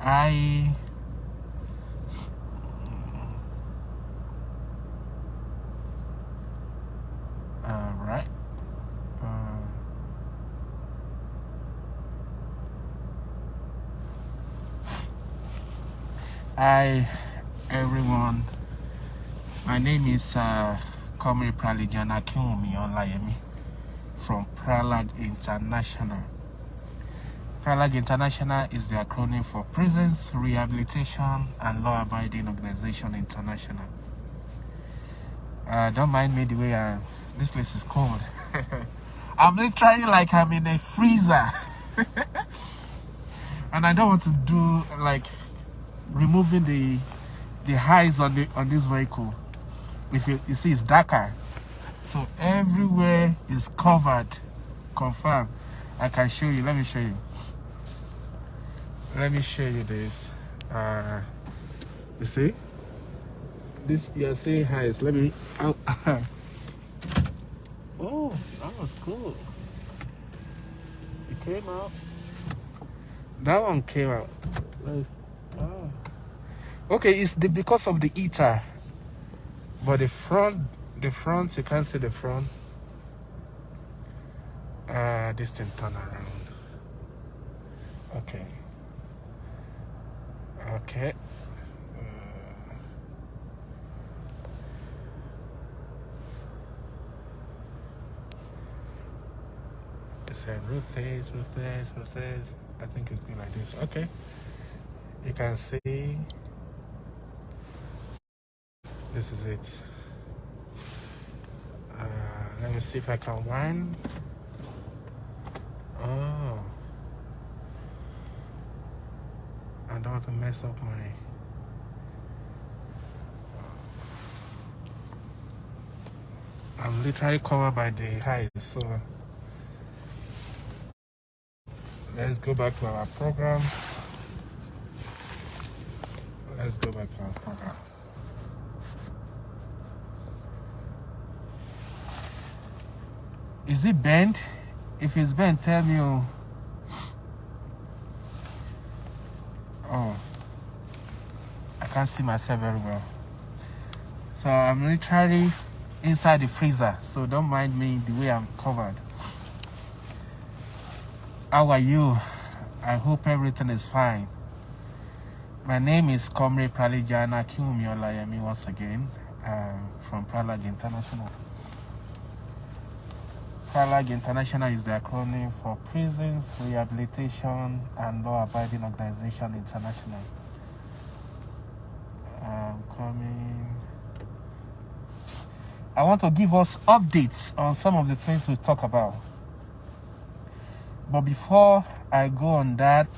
I right. Hi everyone. My name is Pralarg Int'l from Pralarg International. Pralarg International is the acronym for Prisons, Rehabilitation and Law-Abiding Organization International. Don't mind me the way this place is cold. I'm literally like I'm in a freezer. And I don't want to do like removing the highs on this vehicle. If you see, it's darker, so everywhere is covered. Confirm. I can show you. Let me show you. Let me show you this. You see this? You're seeing highs. Let me. Oh, that was cool. It came out. That one came out. Oh. Okay, it's because of the heater. But the front, you can't see the front. This thing turn around. Okay. It said rotate. I think it's going like this. Okay. You can see. This is it. Let me see if I can wind. Oh. I don't want to mess up my... I'm literally covered by the highs, so let's go back to our program. Is it bent? If it's bent, tell me. Oh, I can't see myself very well. So I'm literally inside the freezer, so don't mind me the way I'm covered. How are you? I hope everything is fine. My name is Pralarg Int'l once again, from Pralarg International. Pralarg International is the acronym for Prisons, Rehabilitation and Law-Abiding Organization International. I want to give us updates on some of the things we talk about. But before I go on that,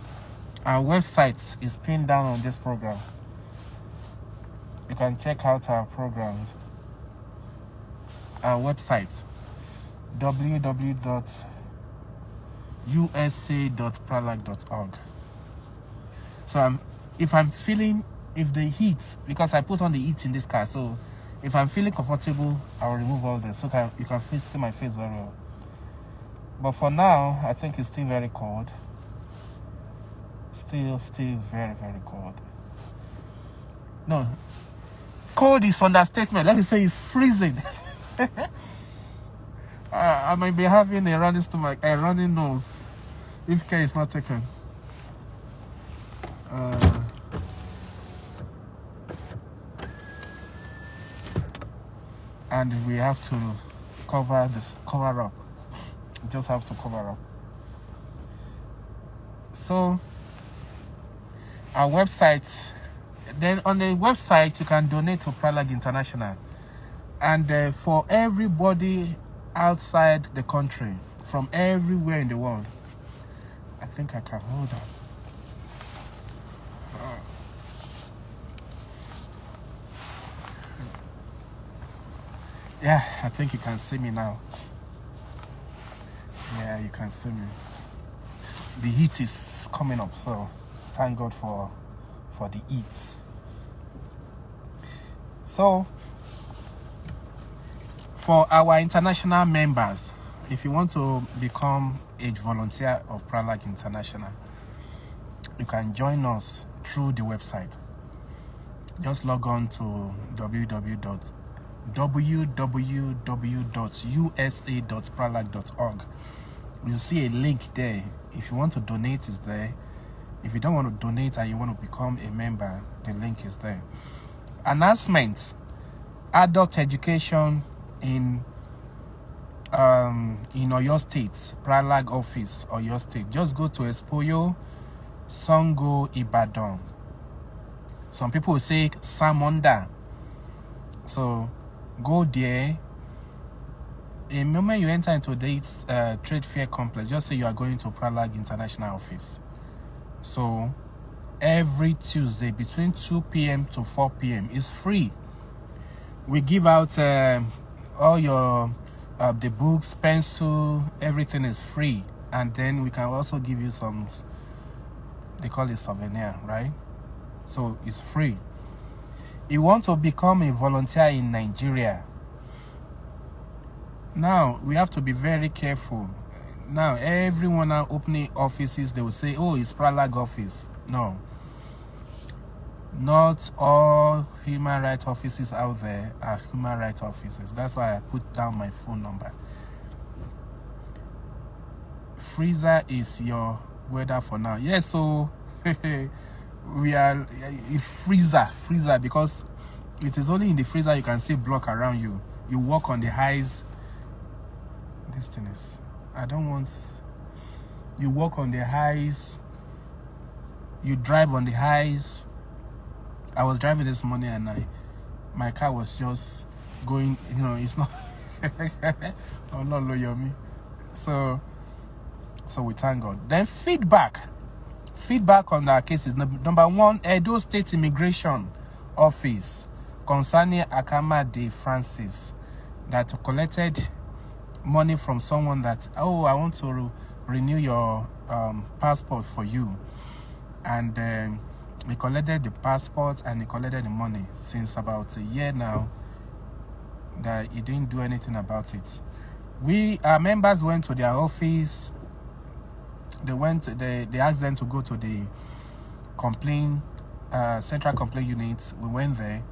our website is pinned down on this program. You can check out our programs. Our website, www.usa.pralarg.org. So if the heat, because I put on the heat in this car, so if I'm feeling comfortable, I'll remove all this so you can see my face very well. But for now, I think it's still very cold. Still very, very cold. No, cold is understatement. Let me say it's freezing. I might be having a running stomach, a running nose, if care is not taken. And we have to cover up. Just have to cover up. So our website, then on the website you can donate to Pralarg International, and for everybody outside the country, from everywhere in the world. I think I can hold on. Yeah, I think you can see me now. Yeah, you can see me. The heat is coming up, so thank God for the heat. So for our international members, if you want to become a volunteer of Pralarg International, you can join us through the website. Just log on to www.usa.pralarg.org. You'll see a link there. If you want to donate, it's there. If you don't want to donate and you want to become a member, the link is there. Announcements: adult education in Oyo State, Pralarg office, Oyo State. Just go to Espoyo, Sango, Ibadan. Some people will say Samonda. So go there. The moment you enter into this trade fair complex, just say you are going to Pralarg International office. So every Tuesday between 2 p.m. to 4 p.m. is free. We give out all your the books, pencil, everything is free. And then we can also give you some, they call it souvenir, right? So it's free. You want to become a volunteer in Nigeria. Now we have to be very careful. Now everyone are opening offices, they will say, oh, it's Pralarg office. No, not all human rights offices out there are human rights offices. That's why I put down my phone number. Freezer is your weather for now. Yes, so we are freezer because it is only in the freezer you can see block around you. You walk on the highs. This thing is, I don't want. You walk on the highs. You drive on the highs. I was driving this morning and my car was just going, it's not oh not loyal me. So we thank God. Then feedback on our cases. Number one, Edo State Immigration Office concerning Akamade Francis that collected money from someone that, oh, I want to renew your passport for you, and he collected the passport and he collected the money since about a year now that he didn't do anything about it. Our members went to their office. They asked them to go to the central complaint unit. We went there.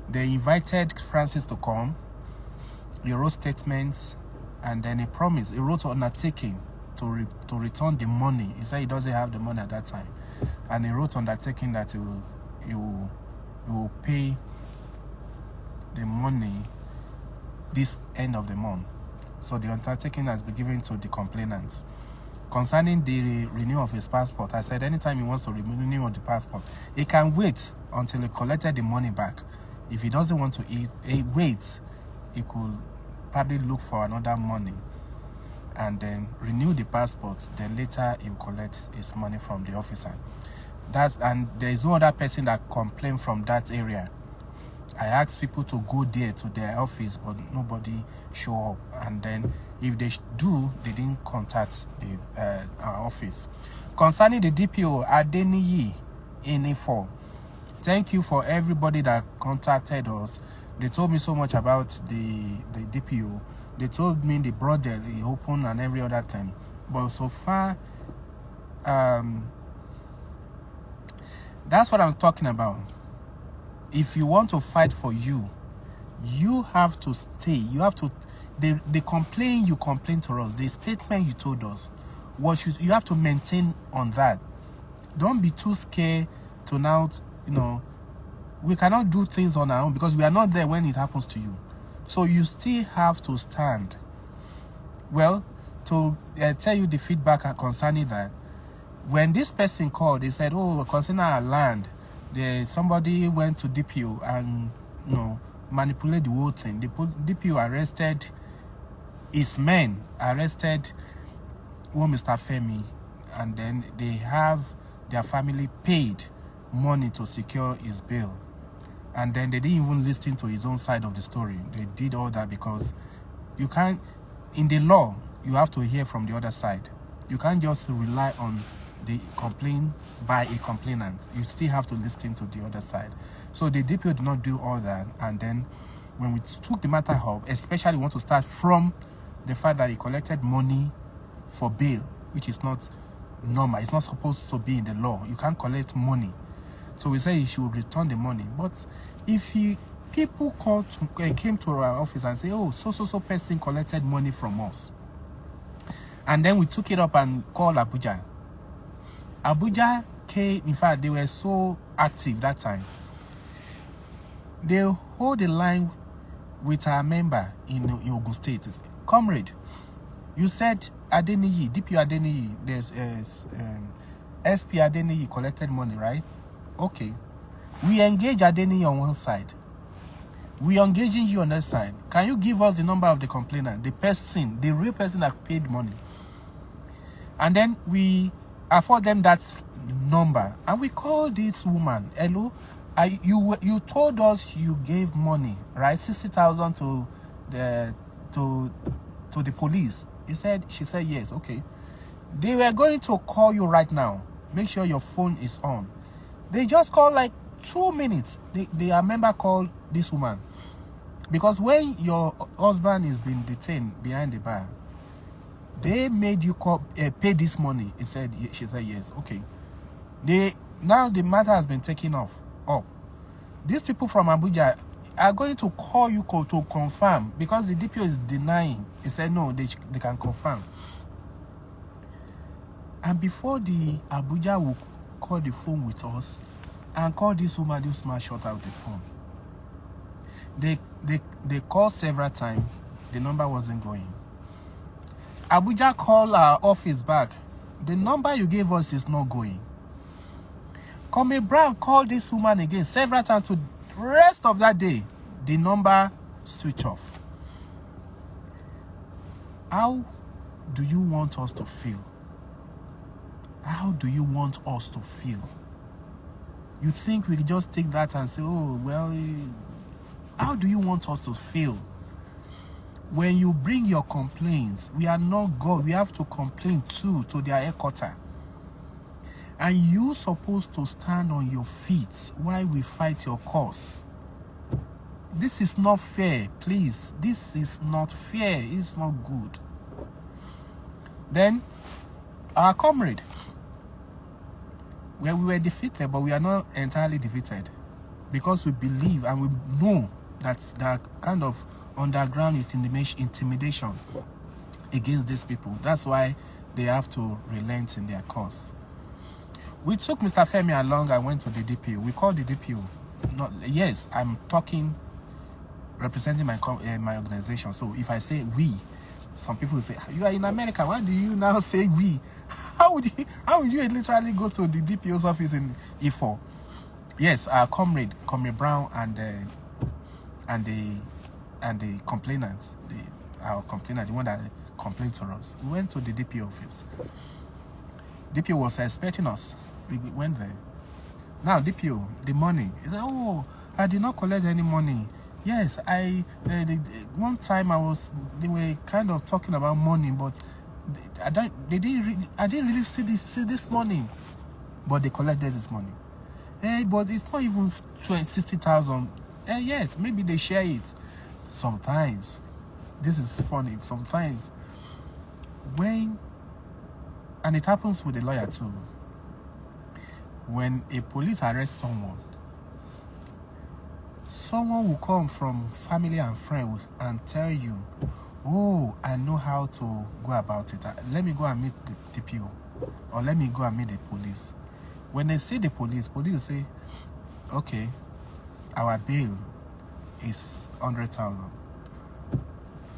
They invited Francis to come. He wrote statements, and then he promised. He wrote undertaking to return the money. He said he doesn't have the money at that time, and he wrote undertaking that he will pay the money this end of the month. So the undertaking has been given to the complainant. Concerning the renewal of his passport, I said anytime he wants to renew the passport, he can wait until he collected the money back. If he doesn't want to wait, he could probably look for another money and then renew the passport. Then later he will collect his money from the officer. And there is no other person that complained from that area. I asked people to go there to their office, but nobody showed up. And then if they do, they didn't contact our office. Concerning the DPO, Adeniyi Enifo, thank you for everybody that contacted us. They told me so much about the DPO. They told me the brothel he opened and every other thing. But so far, that's what I'm talking about. If you want to fight for you have to stay. You have to. The complaint you complained to us, the statement you told us, what you have to maintain on that. Don't be too scared to now. We cannot do things on our own because we are not there when it happens to you. So you still have to stand. Well, to tell you the feedback concerning that, when this person called, they said, oh, concerning our land, somebody went to DPO and manipulate the whole thing. The DPO arrested his men, arrested Mr. Femi, and then they have their family paid money to secure his bail. And then they didn't even listen to his own side of the story. They did all that because you can't, in the law, you have to hear from the other side. You can't just rely on the complaint by a complainant. You still have to listen to the other side. So the DPO did not do all that. And then when we took the matter up, especially we want to start from the fact that he collected money for bail, which is not normal. It's not supposed to be in the law. You can't collect money. So we say he should return the money. But if people came to our office and say, oh, so person collected money from us, and then we took it up and called Abuja. Abuja came, in fact, they were so active that time. They hold the line with our member in Ogun State. Comrade, you said Adeniyi, DP Adeniyi, there's SP Adeniyi collected money, right? Okay. We engage Adeniyi on one side. We are engaging you on that side. Can you give us the number of the complainant, the person, the real person that paid money? And then we afford them that number. And we called this woman. Hello, you told us you gave money, right? 60,000 to the police. She said yes. Okay. They were going to call you right now. Make sure your phone is on. They just called like 2 minutes. Their member called this woman. Because when your husband is being detained behind the bar, they made you pay this money. She said yes. Okay. Now the matter has been taken up. These people from Abuja are going to call you to confirm, because the DPO is denying. He said no, they can confirm. And before the Abuja will call the phone with us and call this woman shut out the phone. They called several times. The number wasn't going. Abuja called our office back. The number you gave us is not going. Comrade Brown called this woman again several times. To the rest of that day, the number switched off. How do you want us to feel? How do you want us to feel? You think we just take that and say, oh, well, how do you want us to feel? When you bring your complaints, we are not God. We have to complain too to their headquarters. And you're supposed to stand on your feet while we fight your cause. This is not fair, please. This is not fair. It's not good. Then, our comrade, well, we were defeated, but we are not entirely defeated. Because we believe and we know that that kind of underground intimidation against these people. That's why they have to relent in their cause. We took Mr. Femi along and went to the DPO. We called the DPO. Yes, I'm talking, representing my organization. So if I say we, some people will say, you are in America, why do you now say we? How would you literally go to the DPO's office in E4? Yes, our comrade Brown and the complainants, our complainant, the one that complained to us. We went to the DPO office. DPO was expecting us. We went there. Now DPO, the money. He said, oh, I did not collect any money. Yes, one time they were kind of talking about money, but I didn't really see this money. But they collected this money. But it's not even 60,000. Yes, maybe they share it. Sometimes, this is funny. Sometimes, and it happens with the lawyer too. When a police arrests someone will come from family and friends and tell you, oh, I know how to go about it. Let me go and meet the DPO, or let me go and meet the police. When they see the police will say, okay, our bail is 100,000.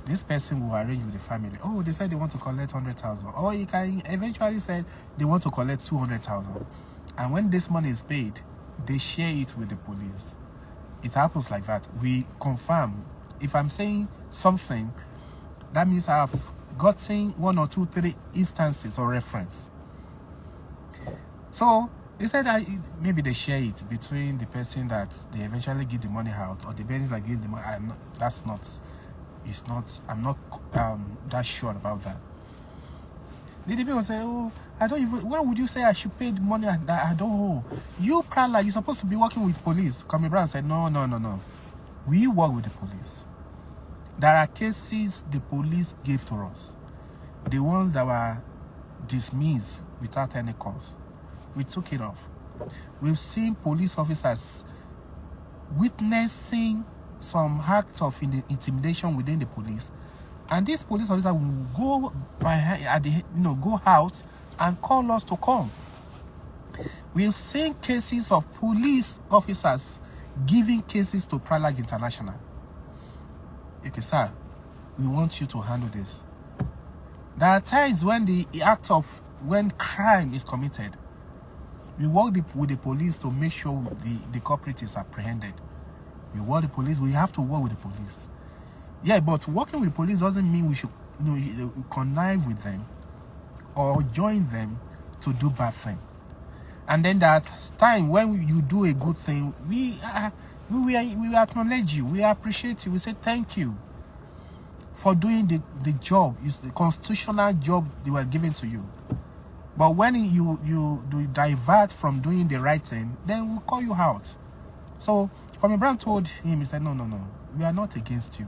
This person will arrange with the family. Oh, they said they want to collect 100,000. Or you can eventually say they want to collect 200,000. And when this money is paid, they share it with the police. It happens like that. We confirm. If I'm saying something, that means I've gotten 1 or 2, 3 instances or reference. So they said that maybe they share it between the person that they eventually give the money out, or the person that give the money. I'm not that sure about that. The people say, oh, I don't even, why would you say I should pay the money that I don't owe? You, Pralarg, you're supposed to be working with police. Comrade Brown said, no. We work with the police. There are cases the police gave to us. The ones that were dismissed without any cause. We took it off. We've seen police officers witnessing some acts of intimidation within the police, and this police officer will go go out and call us to come. We've seen cases of police officers giving cases to Pralarg International. Okay, sir, we want you to handle this. There are times when when crime is committed, we work with the police to make sure the culprit is apprehended. We work with the police. We have to work with the police. Yeah, but working with the police doesn't mean we should connive with them or join them to do bad thing. And then that time when you do a good thing, we acknowledge you. We appreciate you. We say thank you for doing the job. It's the constitutional job they were given to you. But when you divert from doing the right thing, then we'll call you out. So Kwame Brown told him, he said, no, we are not against you.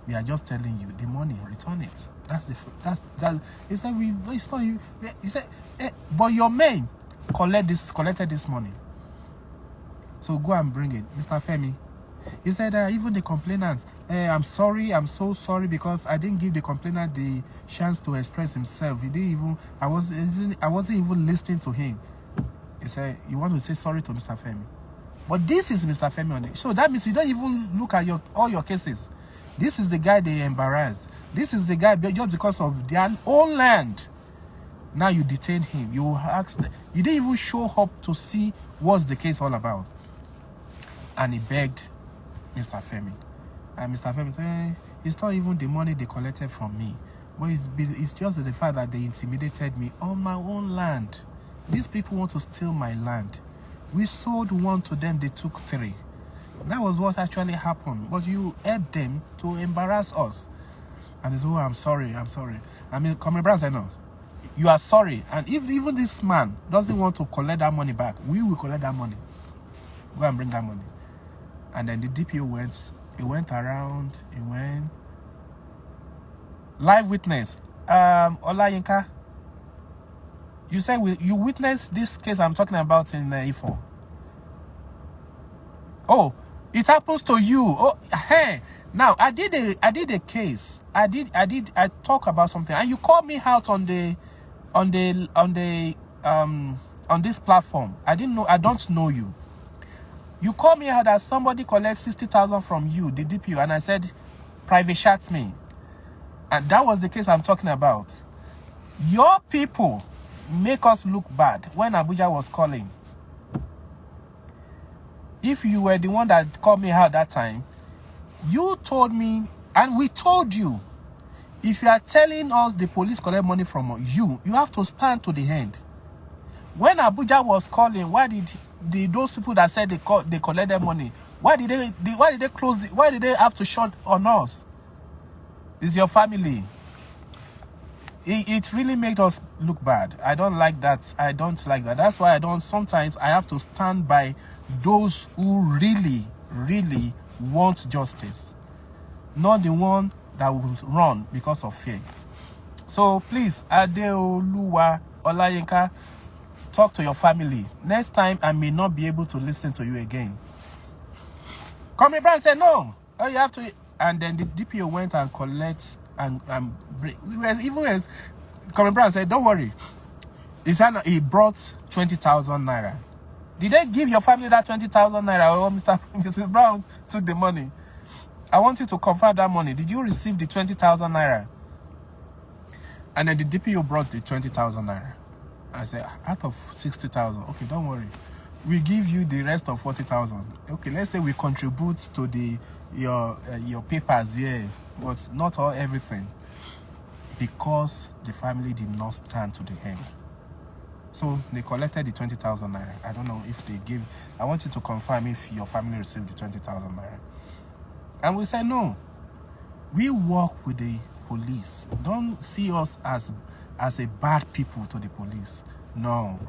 We are just telling you the money, return it. He said, it's not you. He said, but your men collected this money. So go and bring it, Mr. Femi. He said, even the complainant, I'm sorry, I'm so sorry because I didn't give the complainant the chance to express himself. He didn't even, I wasn't even listening to him. He said, you want to say sorry to Mr. Femi? But this is Mr. Femi on it. So that means you don't even look at all your cases. This is the guy they embarrassed. This is the guy just because of their own land. Now you detain him. You ask them. You didn't even show up to see what's the case all about. And he begged Mr. Femi. And Mr. Femi said, it's not even the money they collected from me. But it's just the fact that they intimidated me on my own land. These people want to steal my land. We sold one to them, they took 3. That was what actually happened. But you helped them to embarrass us. And they said, oh, I'm sorry. I mean, Kwame Brown said, no, you are sorry. And if even this man doesn't want to collect that money back, we will collect that money. Go and bring that money. And then the DPO went around, he went. Live witness. Olayinka, you said you witnessed this case I'm talking about in E4. Oh, it happens to you. Oh, hey. Now I did a case. I talk about something, and you called me out on this platform. I don't know you. You called me out that somebody collects 60,000 from you, the DPO, and I said, private chat me. And that was the case I'm talking about. Your people make us look bad when Abuja was calling. If you were the one that called me out that time, you told me, and we told you, if you are telling us the police collect money from you, you have to stand to the end. When Abuja was calling, why did those people that said they collected money, why did they close? Why did they have to shut on us? It's your family. It really made us look bad. I don't like that. That's why sometimes I have to stand by those who really, really want justice, not the one that will run because of fear. So please, Adeoluwa Olayinka, talk to your family. Next time, I may not be able to listen to you again. Kwame Brown said, no. Oh, you have to. And then the DPO went and collect even as Kwame Brown said, don't worry. He brought 20,000 naira. Did they give your family that 20,000 naira, or Mrs. Brown took the money? I want you to confirm that money. Did you receive the 20,000 naira? And then the DPO brought the 20,000 naira. I said, out of 60,000, okay, don't worry. We give you the rest of 40,000. Okay, let's say we contribute to your papers here, but not everything, because the family did not stand to the end. So they collected the 20,000 naira. I don't know if they give. I want you to confirm if your family received the 20,000 naira. And we said, no, we work with the police. Don't see us as a bad people to the police. No.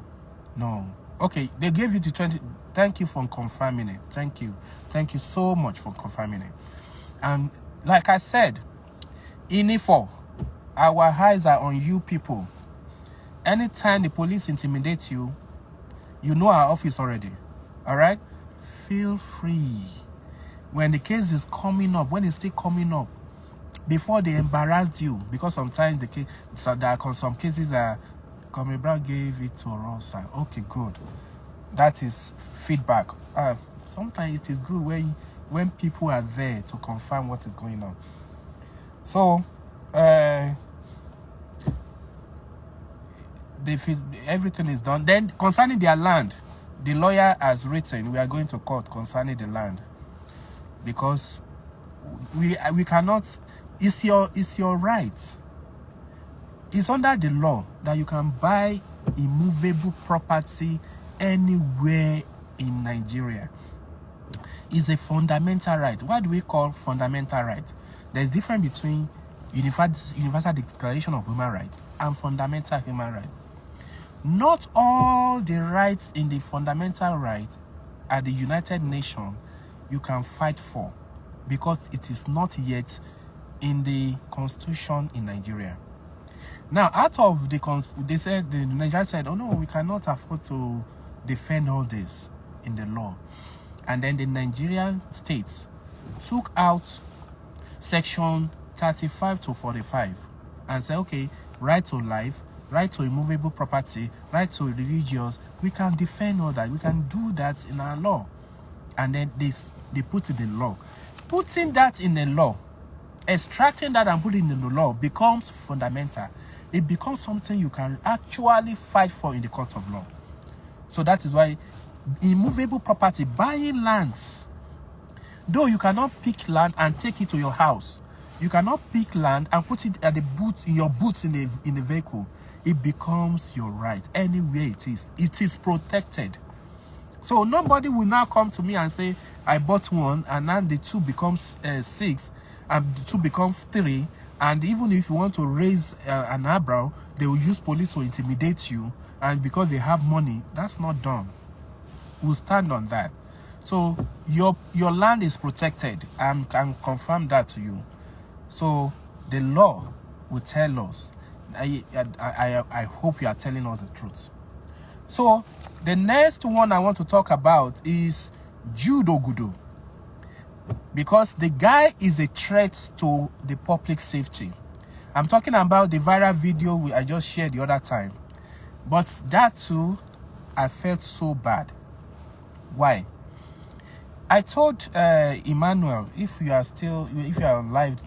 Okay, they gave you the 20. Thank you for confirming it. Thank you so much for confirming it. And like I said, in E4, our eyes are on you people. Anytime the police intimidate you, you know our office already. All right? Feel free. When the case is coming up, when it's still coming up, before they embarrassed you, because sometimes the case, so there are some cases that Comrade Brown gave it to us. Okay, good. That is feedback. Sometimes it is good when people are there to confirm what is going on. So, everything is done. Then concerning their land, the lawyer has written, we are going to court concerning the land, because we cannot. It's your right. It's under the law that you can buy immovable property anywhere in Nigeria. It's a fundamental right. What do we call fundamental right? There's difference between Universal Declaration of Human Rights and fundamental human right. Not all the rights in the fundamental right at the United Nations you can fight for, because it is not yet in the constitution in Nigeria. Now, out of the Nigeria said, oh no, we cannot afford to defend all this in the law. And then the Nigerian states took out section 35 to 45 and said, okay, right to life, right to immovable property, right to religious, we can defend all that. We can do that in our law. And then they put it in the law. Putting that in the law, extracting that and putting it in the law becomes fundamental. It becomes something you can actually fight for in the court of law. So that is why immovable property, buying lands, though you cannot pick land and take it to your house, you cannot pick land and put it at the boot in your boots in the vehicle. It becomes your right anywhere it is. It is protected. So nobody will now come to me and say, I bought one, and now the two becomes 6, and the two becomes 3. And even if you want to raise an eyebrow, they will use police to intimidate you. And because they have money, that's not done. We'll stand on that. So your land is protected. I can confirm that to you. So the law will tell us. I hope you are telling us the truth. So the next one I want to talk about is Jude Ogudu, because the guy is a threat to the public safety. I'm talking about the viral video I just shared the other time. But that too, I felt so bad. Why? I told Emmanuel, if you are on live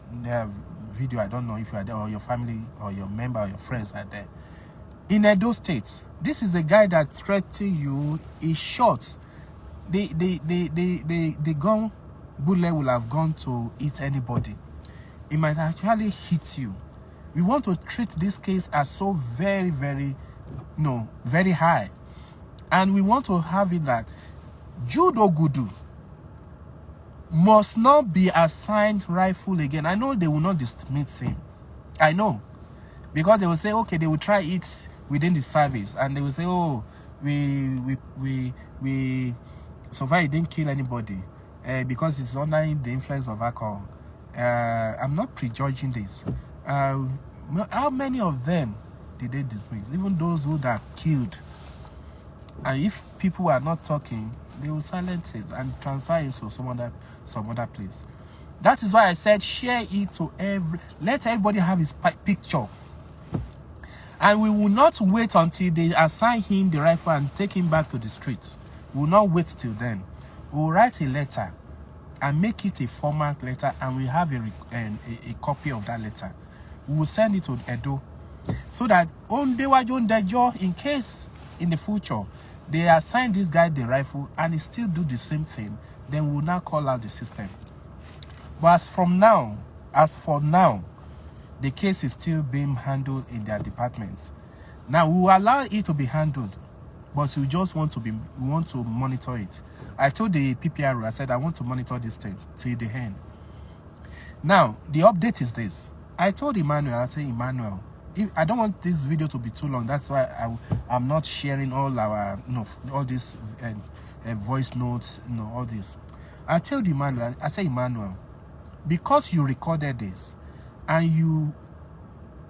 video, I don't know if you are there, or your family or your member or your friends are there. In Edo State, this is the guy that threatened you. He shot. The gun bullet will have gone to hit anybody. It might actually hit you. We want to treat this case as so very, very, very high. And we want to have it that Jude Ogudu must not be assigned rifle again. I know they will not dismiss him. I know. Because they will say, okay, they will try it within the service. And they will say, oh, so far he didn't kill anybody. Because it's under the influence of alcohol. I'm not prejudging this. How many of them did they dismiss? Even those who are killed. And if people are not talking, they will silence it and transfer it to some other place. That is why I said share it to let everybody have his picture. And we will not wait until they assign him the rifle and take him back to the streets. We will not wait till then. We will write a letter and make it a formal letter, and we have a copy of that letter. We will send it to Edo, so that in case in the future they assign this guy the rifle and he still do the same thing, then we will now call out the system. But as for now, the case is still being handled in their departments. Now we will allow it to be handled, but we just want to monitor it. I told the PPRO, I said I want to monitor this thing till the end. Now the update is this. I told Emmanuel, I said, Emmanuel, I don't want this video to be too long. That's why I'm not sharing all our, all these voice notes, all this. I told Emmanuel, I said, Emmanuel, because you recorded this and you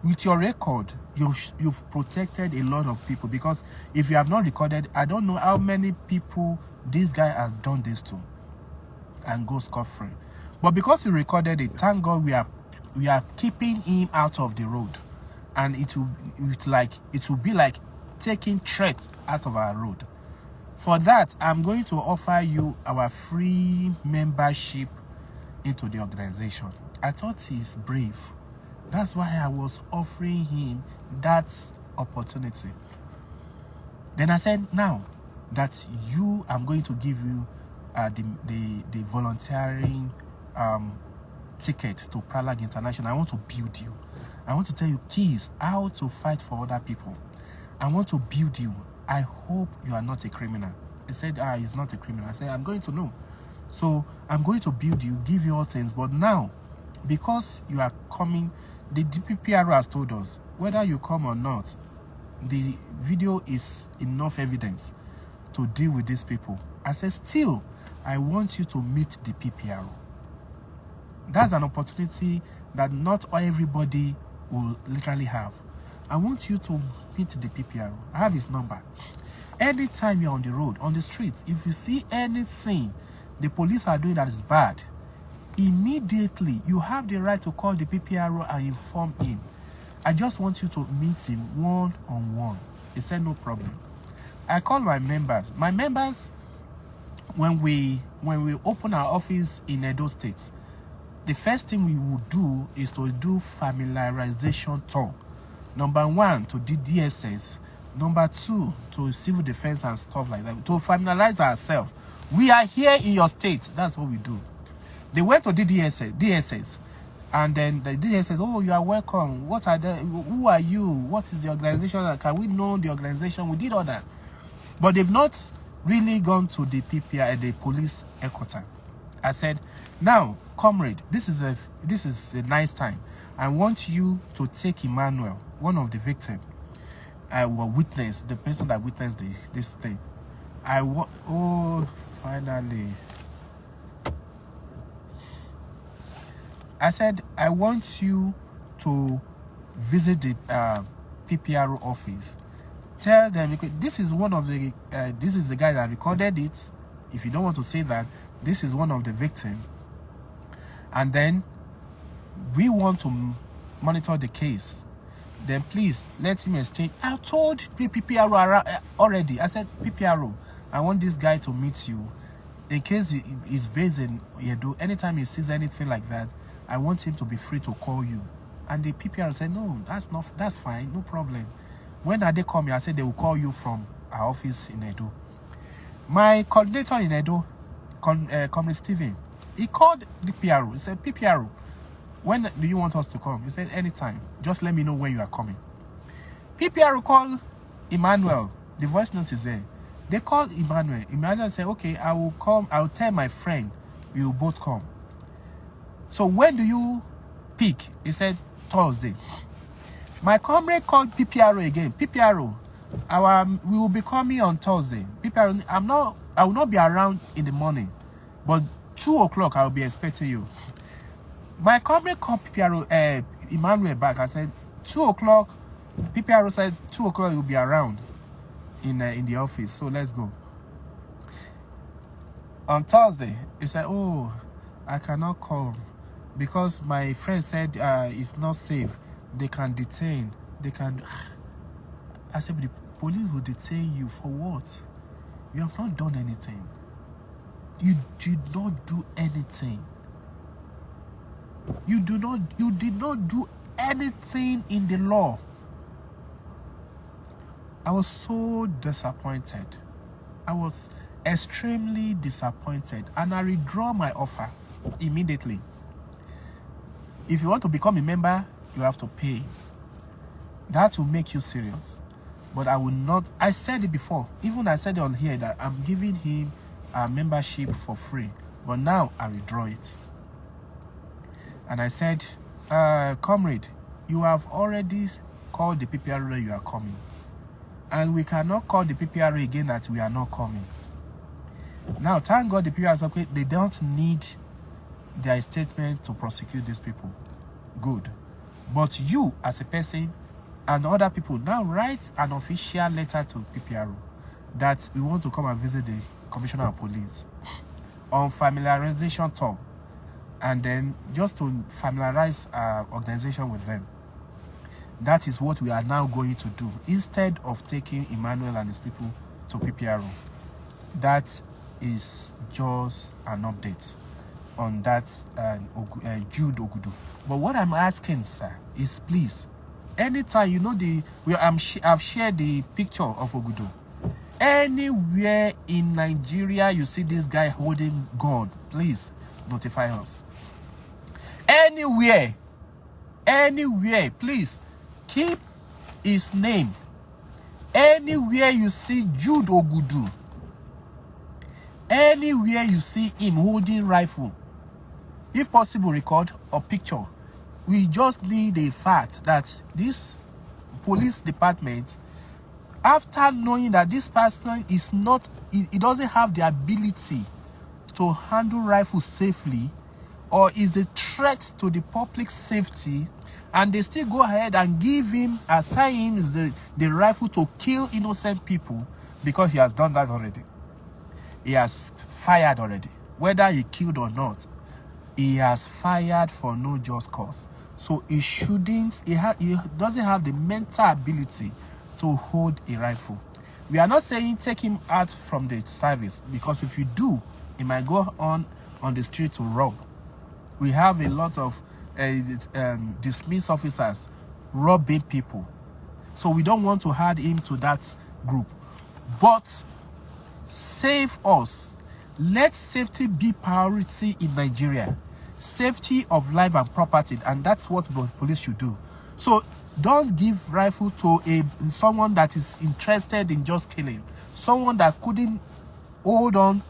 with your record, you've protected a lot of people, because if you have not recorded, I don't know how many people this guy has done this to and go scot-free. But because you recorded it, thank God we are keeping him out of the road, and it will be like taking threats out of our road. For that, I'm going to offer you our free membership into the organization. I thought he's brave. That's why I was offering him that opportunity. Then I said, now that I'm going to give you the volunteering ticket to Pralarg International. I want to build you. I want to tell you keys how to fight for other people. I want to build you. I hope you are not a criminal. He said, he's not a criminal. I said, I'm going to know. So I'm going to build you, give you all things. But now, because you are coming, the DPPR has told us, whether you come or not, the video is enough evidence to deal with these people. I said, still, I want you to meet the PPRO. That's an opportunity that not everybody will literally have. I want you to meet the PPRO. I have his number. Anytime you're on the road, on the street, if you see anything the police are doing that is bad, immediately you have the right to call the PPRO and inform him. I just want you to meet him one-on-one. He said, no problem. I called my members. My members, when we open our office in Edo State, the first thing we would do is to do familiarization tour. Number one, to the DSS. Number two, to civil defense and stuff like that. To familiarize ourselves. We are here in your state. That's what we do. They went to the DSS. And then the DSS says, oh, you are welcome. What are they? Who are you? What is the organization? Can we know the organization? We did all that. But they've not really gone to the PPI, the police headquarters. I said, now, comrade, this is a nice time. I want you to take Emmanuel, one of the victims, witness, the person that witnessed this thing. Finally. I said, I want you to visit the PPRO office. Tell them, this is one of the, this is the guy that recorded it. If you don't want to say that, this is one of the victims. And then we want to monitor the case. Then please let him exchange. I told PPRO already. I said, PPRO, I want this guy to meet you. In case he's based in Edo, anytime he sees anything like that, I want him to be free to call you. And the PPRO said, no, that's fine, no problem. When are they coming? I said they will call you from our office in Edo. My coordinator in Edo, Comrade Stephen, he called the PPRO. He said, PPRO, when do you want us to come? He said, anytime. Just let me know when you are coming. PPRO called Emmanuel. The voice note is there. They called Emmanuel. Emmanuel said, okay, I will come. I will tell my friend we will both come. So when do you pick? He said, Thursday. My comrade called PPRO again. PPRO, we will be coming on Thursday. PPRO, I will not be around in the morning, but 2 o'clock I will be expecting you. My comrade called PPRO, Emmanuel back. I said, 2 o'clock. PPRO said 2 o'clock you will be around in the office. So let's go. On Thursday, he said, oh, I cannot come because my friend said it's not safe. They can detain. They can. I said, but the police will detain you for what? You have not done anything. You did not do anything. You did not do anything in the law. I was so disappointed. I was extremely disappointed, and I withdraw my offer immediately. If you want to become a member, you have to pay. That will make you serious. But I will not. I said it before. Even I said it on here that I'm giving him a membership for free. But now I withdraw it. And I said, comrade, you have already called the PPRO you are coming. And we cannot call the PPRO again that we are not coming. Now, thank God the PPRO is okay. They don't need their statement to prosecute these people. Good. But you, as a person, and other people now write an official letter to PPRO that we want to come and visit the Commissioner of Police on familiarization tour, and then just to familiarize our organization with them. That is what we are now going to do instead of taking Emmanuel and his people to PPRO. That is just an update on that Jude Ogudu. But what I'm asking, sir, is please, anytime you know I've shared the picture of Ogudu. Anywhere in Nigeria you see this guy holding gun, please notify us. Anywhere, please keep his name. Anywhere you see Jude Ogudu, anywhere you see him holding rifle, if possible, record or picture. We just need a fact that this police department, after knowing that this person is not, he doesn't have the ability to handle rifle safely, or is a threat to the public safety, and they still go ahead and give him, assign him the rifle to kill innocent people, because he has done that already. He has fired already. Whether he killed or not, he has fired for no just cause. So he shouldn't, he doesn't have the mental ability to hold a rifle. We are not saying take him out from the service, because if you do, he might go on the street to rob. We have a lot of dismissed officers robbing people. So we don't want to add him to that group. But save us. Let safety be priority in Nigeria. Safety of life and property, and that's what police should do. So don't give rifle to someone that is interested in just killing, someone that couldn't hold on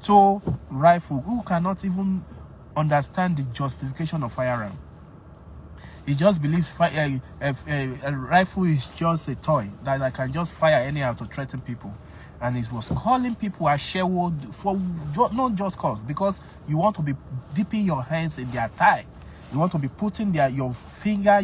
to rifle, who cannot even understand the justification of firearm. He just believes a rifle is just a toy that I can just fire anyhow to threaten people. And he was calling people a sherwood for not just cause, because you want to be dipping your hands in their thigh. You want to be putting your finger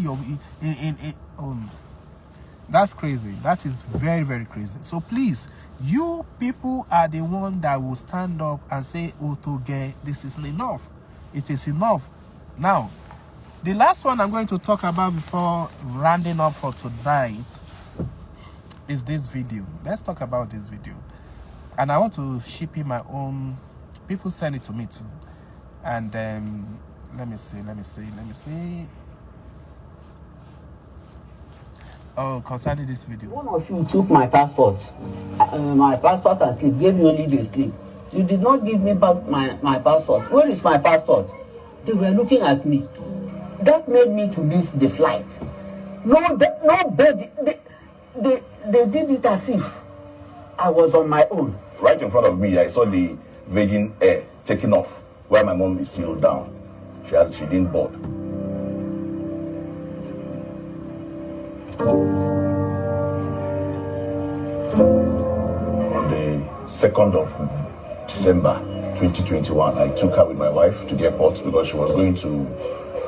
that's crazy. That is very, very crazy. So please, you people are the one that will stand up and say, oh, Toge, this is enough. It is enough. Now, the last one I'm going to talk about before rounding up for tonight is this video. Let's talk about this video. And I want to ship in my own. People send it to me too. And let me see. Oh, concerning this video. One of you took my passport. My passport and slip. Gave me only the slip. You did not give me back my passport. Where is my passport? They were looking at me. That made me to miss the flight. Nobody. They did it as if I was on my own. Right in front of me, I saw the Virgin Air taking off, while my mom is sealed down. She didn't board. On the 2nd of December 2021, I took her with my wife to the airport because she was going to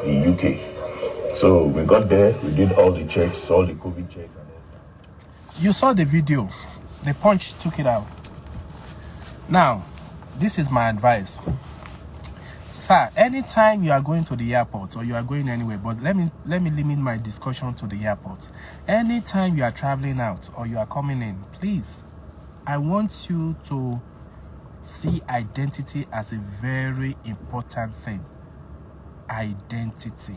the UK. So we got there, we did all the checks, all the COVID checks and all. You saw the video. The Punch took it out. Now, this is my advice. Sir, anytime you are going to the airport or you are going anywhere, but let me limit my discussion to the airport. Anytime you are traveling out or you are coming in, please, I want you to see identity as a very important thing. Identity.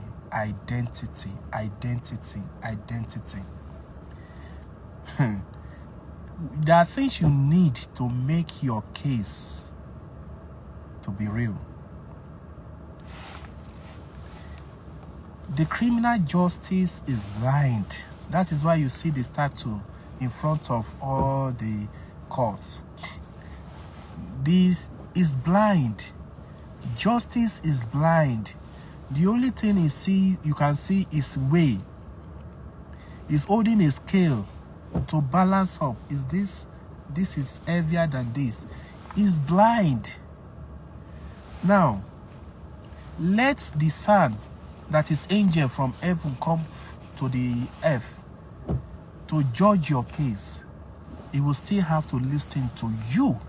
There are things you need to make your case to be real. The criminal justice is blind. That is why you see the statue in front of all the courts. This is blind. Justice is blind. The only thing you can see is way. He's holding a scale to balance up. Is this is heavier than this? Is blind. Now, let the sun that is angel from heaven come to the earth to judge your case, he will still have to listen to you.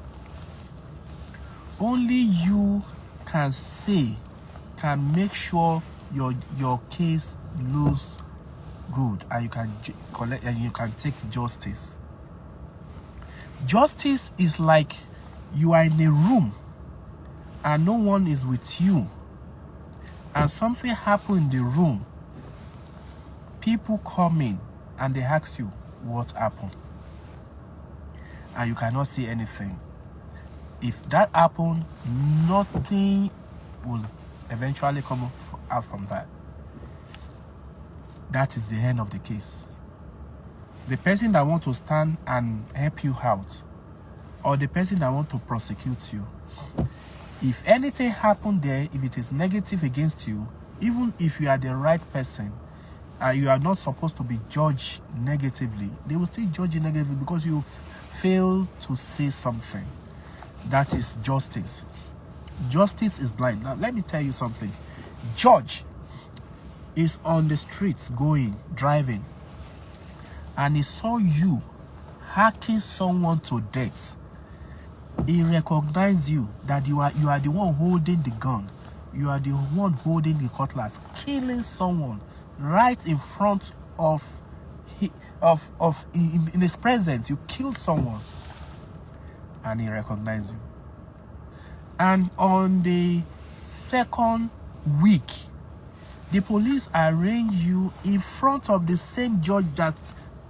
Only you can make sure your case looks good, and you can collect and you can take justice. Justice is like you are in a room and no one is with you, and something happened in the room. People come in and they ask you what happened, and you cannot see anything. If that happened, nothing will eventually come out from that. That is the end of the case. The person that wants to stand and help you out, or the person that wants to prosecute you, if anything happened there, if it is negative against you, even if you are the right person, you are not supposed to be judged negatively, they will still judge you negatively because you failed to say something. That is justice. Justice is blind. Now, let me tell you something. Judge is on the streets driving, and he saw you hacking someone to death. He recognized you, that you are the one holding the gun. You are the one holding the cutlass, killing someone right in front of in his presence. You killed someone, and he recognized you. And on the second week, the police arrange you in front of the same judge that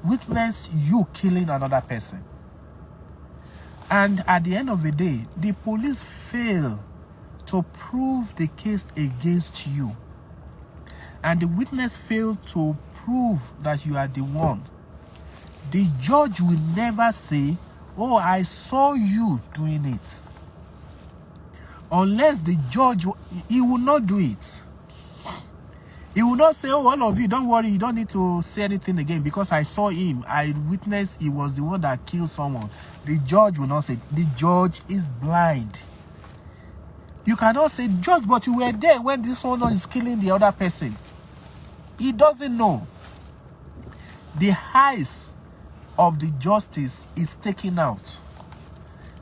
witnessed you killing another person. And at the end of the day, the police fail to prove the case against you, and the witness failed to prove that you are the one. The judge will never say, "Oh, I saw you doing it." Unless the judge, he will not do it. He will not say, "Oh, all of you, don't worry, you don't need to say anything again because I saw him. I witnessed he was the one that killed someone." The judge will not say. The judge is blind. You cannot say, "Judge, but you were there when this one is killing the other person." He doesn't know. The eyes of the justice is taken out.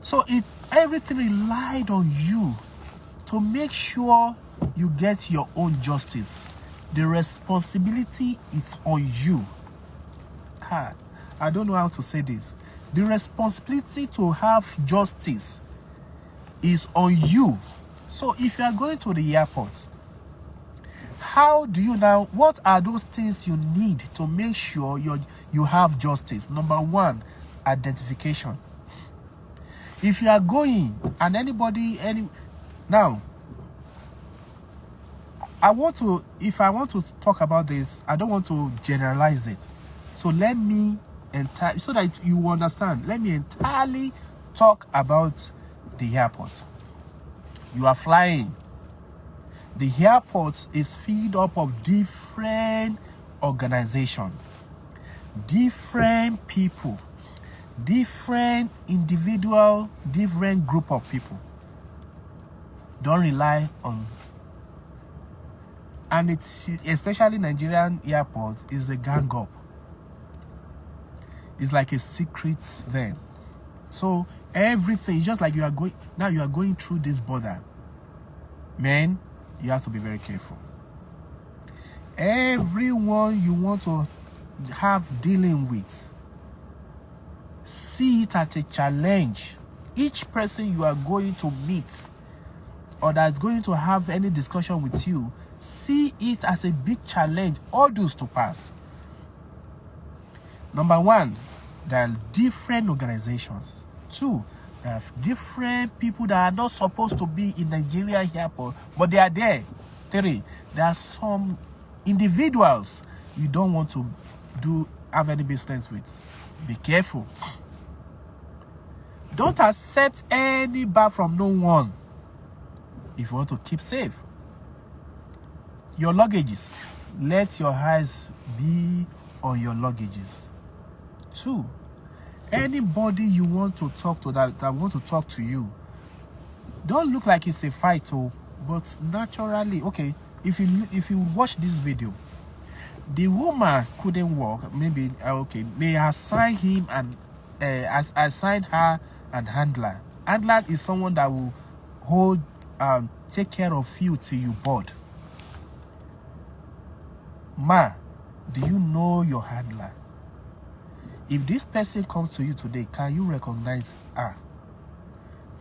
So everything relied on you to make sure you get your own justice. The responsibility is on you. I don't know how to say this. The responsibility to have justice is on you. So if you are going to the airport, how do you now, what are those things you need to make sure you have justice? Number one, identification. If you are going and now, if I want to talk about this, I don't want to generalize it. So let me so that you understand, let me entirely talk about the airport. You are flying. The airport is filled up of different organizations, different people, different individual, different group of people. Don't rely on, and it's especially Nigerian airport is a gang up. It's like a secret then. So everything is just like you are going through this border. Man, you have to be very careful. Everyone you want to have dealing with, see it as a challenge. Each person you are going to meet or that's going to have any discussion with you, see it as a big challenge, hurdles to pass. Number one, there are different organizations. Two, there are different people that are not supposed to be in Nigeria airport, but they are there. Three, there are some individuals you don't want to have any business with. Be careful. Don't accept any bar from no one if you want to keep safe. Your luggages, let your eyes be on your luggages. Two, anybody you want to talk to that want to talk to you, don't look like it's a fight, but naturally, okay, if you watch this video, the woman couldn't walk. Maybe okay, may assign him and assign her an handler. Handler is someone that will hold, take care of you till you board. Ma, do you know your handler? If this person comes to you today, can you recognize her?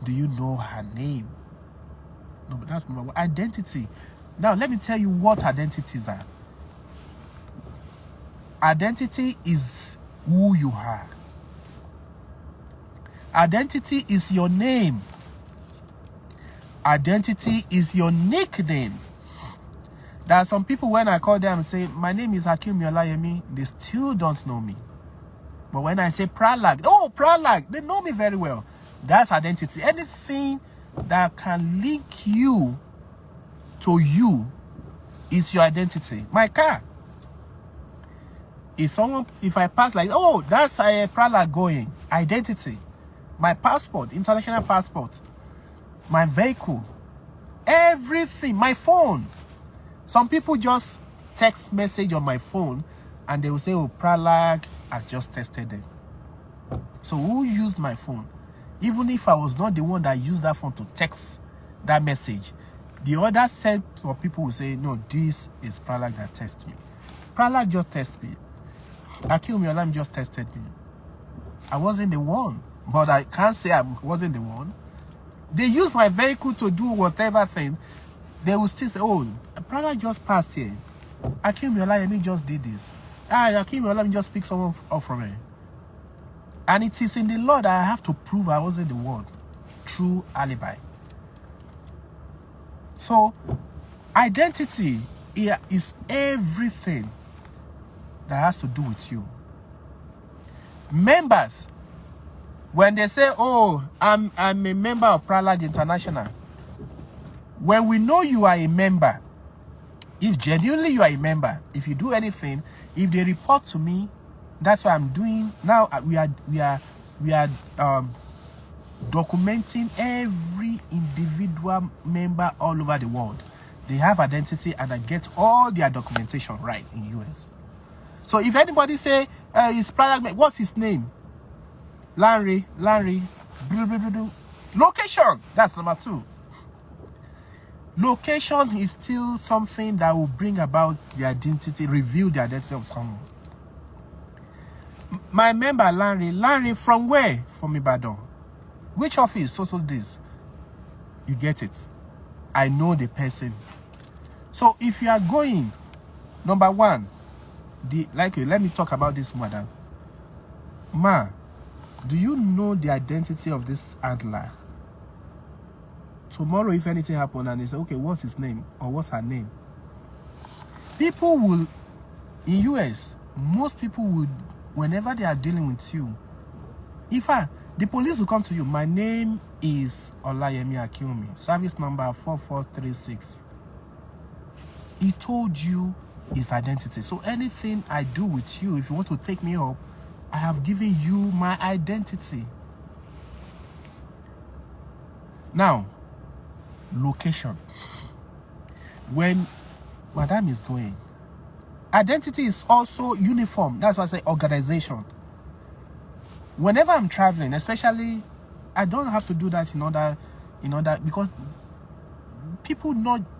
Do you know her name? No, but that's number one. Identity. Now, let me tell you what identities are. Identity is who you are. Identity is your name. Identity is your nickname. There are some people, when I call them and say, my name is Hakim Yolayemi, they still don't know me. But when I say Pralarg, oh, Pralarg, they know me very well. That's identity. Anything that can link you to you is your identity. My car. If I pass like, oh, that's a Pralarg going. Identity. My passport, international passport. My vehicle. Everything. My phone. Some people just text message on my phone and they will say, oh, Pralarg has just tested them. So who used my phone? Even if I was not the one that used that phone to text that message, the other set of people will say, no, this is Pralarg that tested me. Pralarg just tested me. Hakim Yolayemi just tested me. I wasn't the one, but I can't say I wasn't the one. They used my vehicle to do whatever things. They will still say, oh, Pralarg just passed here. Hakim Yolayemi just did this. Hakim Yolayemi just picked someone up from here. And it is in the law that I have to prove I wasn't the one. True alibi. So, identity here is everything that has to do with you. Members, when they say, oh, I'm a member of Pralarg International, when we know you are a member, if genuinely you are a member, if you do anything, if they report to me, that's what I'm doing now. We are documenting every individual member all over the world. They have identity and I get all their documentation right in US. So if anybody say it's Pralarg, what's his name? Larry, location. That's number 2. Location is still something that will bring about the identity, reveal the identity of someone. My member Larry from where? From Ibadan. Which office? So this. You get it. I know the person. So if you are going, number 1, let me talk about this madam. Ma, do you know the identity of this handler? Tomorrow, if anything happens and they say, okay, what's his name or what's her name? People will, in US, most people would, whenever they are dealing with you, the police will come to you. My name is Olayemi Akinomi, service number 4436. He told you his identity. So anything I do with you, if you want to take me up, I have given you my identity. Now, location. When madam is going, identity is also uniform. That's why I say organization. Whenever I'm traveling, especially, I don't have to do that in order because people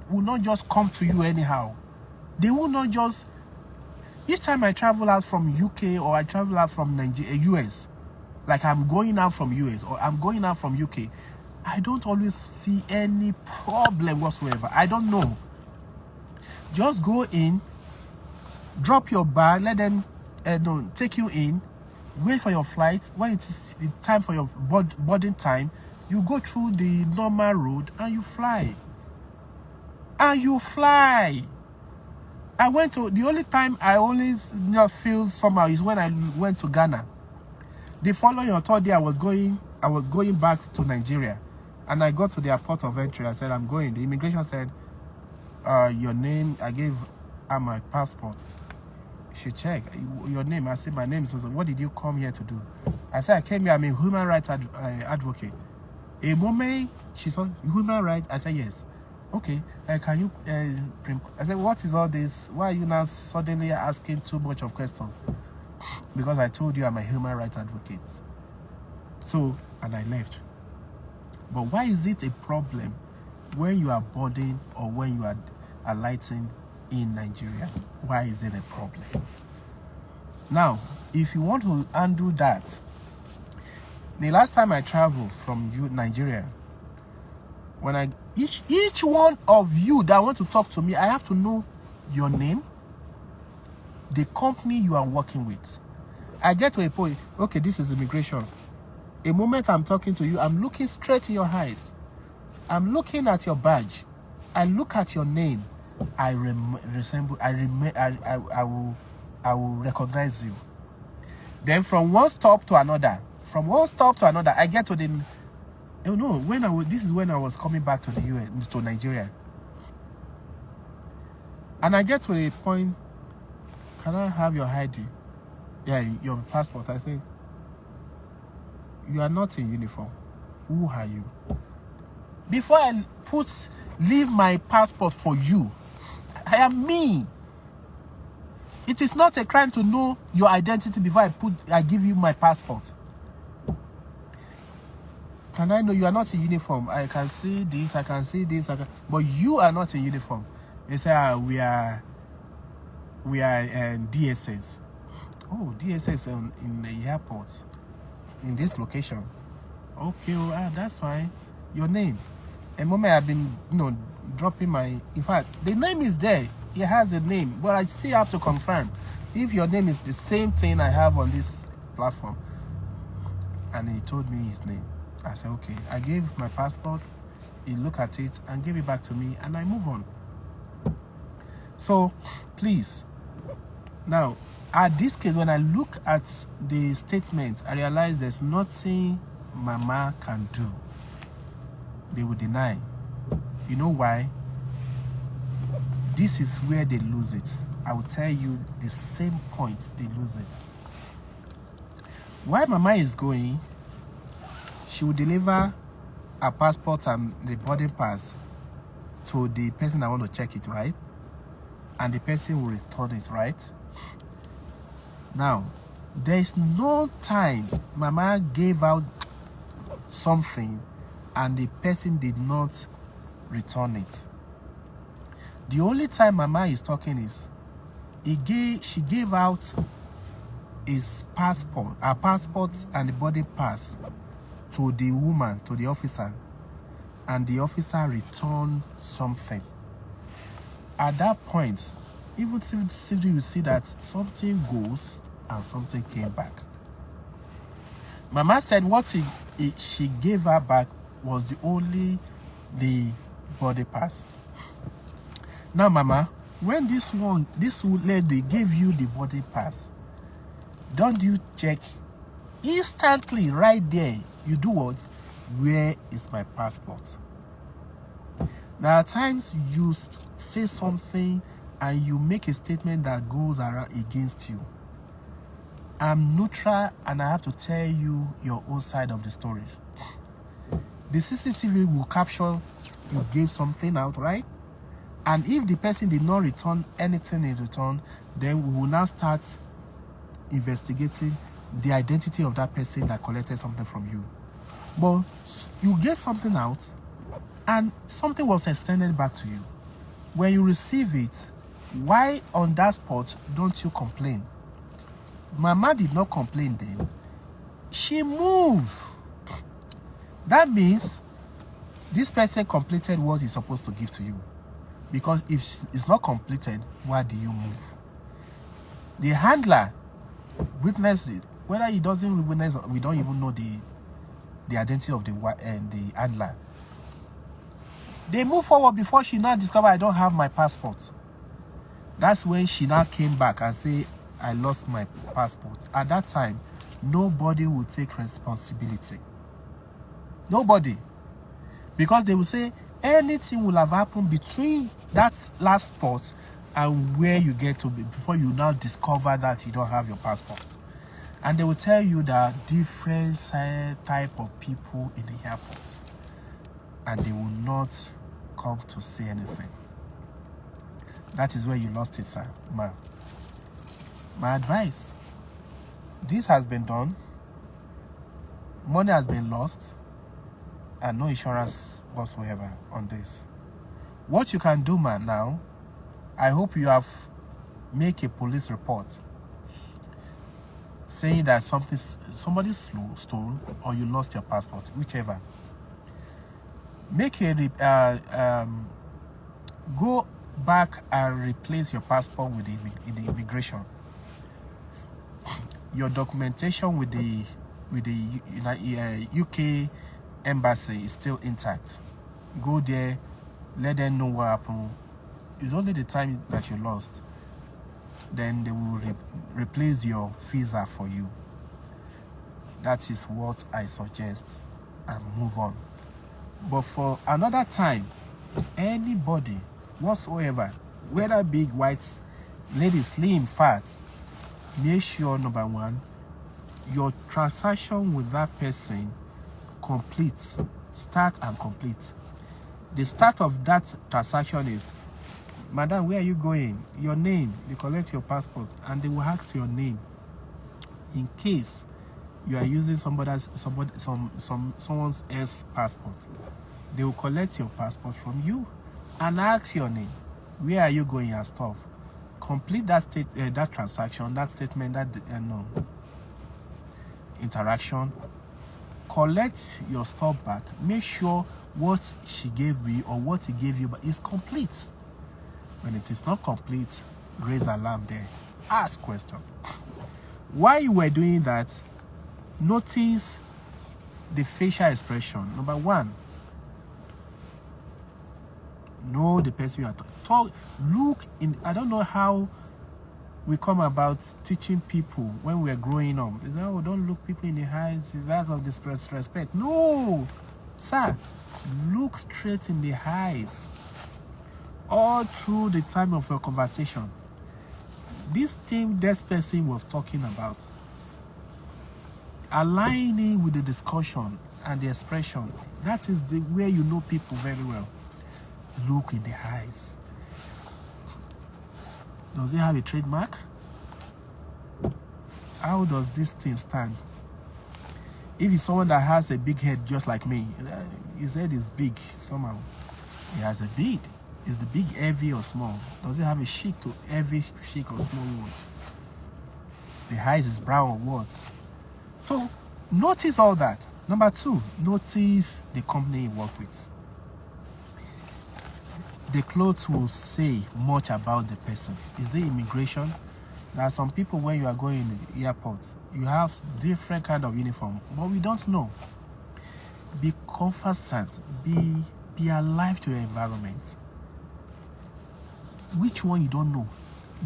will not just come to you anyhow. They will not just. Each time I travel out from UK or I travel out from Nigeria, US, like I'm going out from US or I'm going out from UK, I don't always see any problem whatsoever. I don't know. Just go in, drop your bag, let them take you in, wait for your flight. When it is the time for your boarding time, you go through the normal road and you fly. And you fly. The only time I always feel somehow is when I went to Ghana. The following or third day I was going back to Nigeria. And I got to the port of entry. I said, I'm going. The immigration said, your name. I gave her my passport. She checked your name. I said, my name. So what did you come here to do? I said, I came here. I'm a human rights advocate. A moment she saw human rights. I said, yes. Okay, can you I said, what is all this? Why are you now suddenly asking too much of questions? Because I told you I'm a human rights advocate. So, and I left. But why is it a problem when you are boarding or when you are alighting in Nigeria? Why is it a problem? Now, if you want to undo that, the last time I traveled from Nigeria, when each one of you that want to talk to me, I have to know your name, the company you are working with. I get to a point, okay, this is immigration. A moment I'm talking to you, I'm looking straight in your eyes. I'm looking at your badge. I look at your name. I will recognize you. Then from one stop to another, I get to the, oh no, this is when I was coming back to the US, to Nigeria. And I get to a point, can I have your ID? Yeah, your passport. I say, you are not in uniform. Who are you? Before I leave my passport for you, I am me. It is not a crime to know your identity before I give you my passport. Can I know you are not in uniform? I can see this, I can see this, but you are not in uniform. They say, we are DSS. Oh, DSS in the airport, in this location. Okay, well, that's fine. Your name. A moment I've been, dropping my, in fact, the name is there. It has a name, but I still have to confirm if your name is the same thing I have on this platform. And he told me his name. I said, okay. I gave my passport. He looked at it and gave it back to me, and I move on. So, please. Now, at this case, when I look at the statement, I realize there's nothing Mama can do. They will deny. You know why? This is where they lose it. I will tell you the same point they lose it. While Mama is going, she will deliver a passport and the boarding pass to the person that want to check it, right? And the person will return it, right? Now, there is no time Mama gave out something and the person did not return it. The only time Mama is talking is she gave out his passport, her passport and the boarding pass to the woman, to the officer, and the officer returned something. At that point, even if you see that something goes and something came back. Mama said what she gave her back was the body pass. Now, Mama, when this lady gave you the body pass, don't you check instantly right there? You do what? Where is my passport? There are times you say something and you make a statement that goes around against you. I'm neutral and I have to tell you your own side of the story. The CCTV will capture you gave something out, right? And if the person did not return anything in return, then we will now start investigating the identity of that person that collected something from you. But you gave something out and something was extended back to you. When you receive it, why on that spot don't you complain? Mama did not complain then. She moved. That means this person completed what he's supposed to give to you. Because if it's not completed, why do you move? The handler witnessed it. Whether he doesn't witness, we don't even know the identity of the handler. They move forward before she now discovered I don't have my passport. That's when she now came back and say, I lost my passport. At that time, nobody will take responsibility. Nobody. Because they will say, anything will have happened between that last spot and where you get to be before you now discover that you don't have your passport. And they will tell you that different type of people in the airport. And they will not come to say anything. That is where you lost it, sir, ma'am. My advice, this has been done, money has been lost, and no insurance whatsoever on this. What you can do, man, now, I hope you have make a police report saying that somebody stole or you lost your passport, whichever. Make a go back and replace your passport with the immigration. Your documentation with the UK embassy is still intact. Go there, let them know what happened. It's only the time that you lost. Then they will replace your visa for you. That is what I suggest, and move on. But for another time, anybody whatsoever, whether big, white, lady, slim, fat, make sure, number one, your transaction with that person completes, start and complete. The start of that transaction is, madam, where are you going? Your name. They collect your passport and they will ask your name. In case you are using someone's else passport, they will collect your passport from you and ask your name. Where are you going and stuff? Complete that that transaction, that statement, that interaction. Collect your stuff back. Make sure what she gave me or what he gave you is complete. When it is not complete, raise alarm there. Ask question. While you were doing that, notice the facial expression. Number one, know the person you are talking. Look in. I don't know how we come about teaching people when we are growing up. They say, oh, don't look people in the eyes. It's that of disrespect. No, sir. Look straight in the eyes. All through the time of your conversation. This thing this person was talking about, aligning with the discussion and the expression, that is the way you know people very well. Look in the eyes. Does it have a trademark? How does this thing stand? If it's someone that has a big head just like me, his head is big somehow. He has a beard. Is the big heavy or small? Does it have a cheek to heavy cheek or small one? The eyes is brown or what? So notice all that. Number two, notice the company you work with. The clothes will say much about the person. Is it immigration? There are some people when you are going in the airport, you have different kind of uniform, but we don't know. Be conversant, be alive to your environment. Which one you don't know?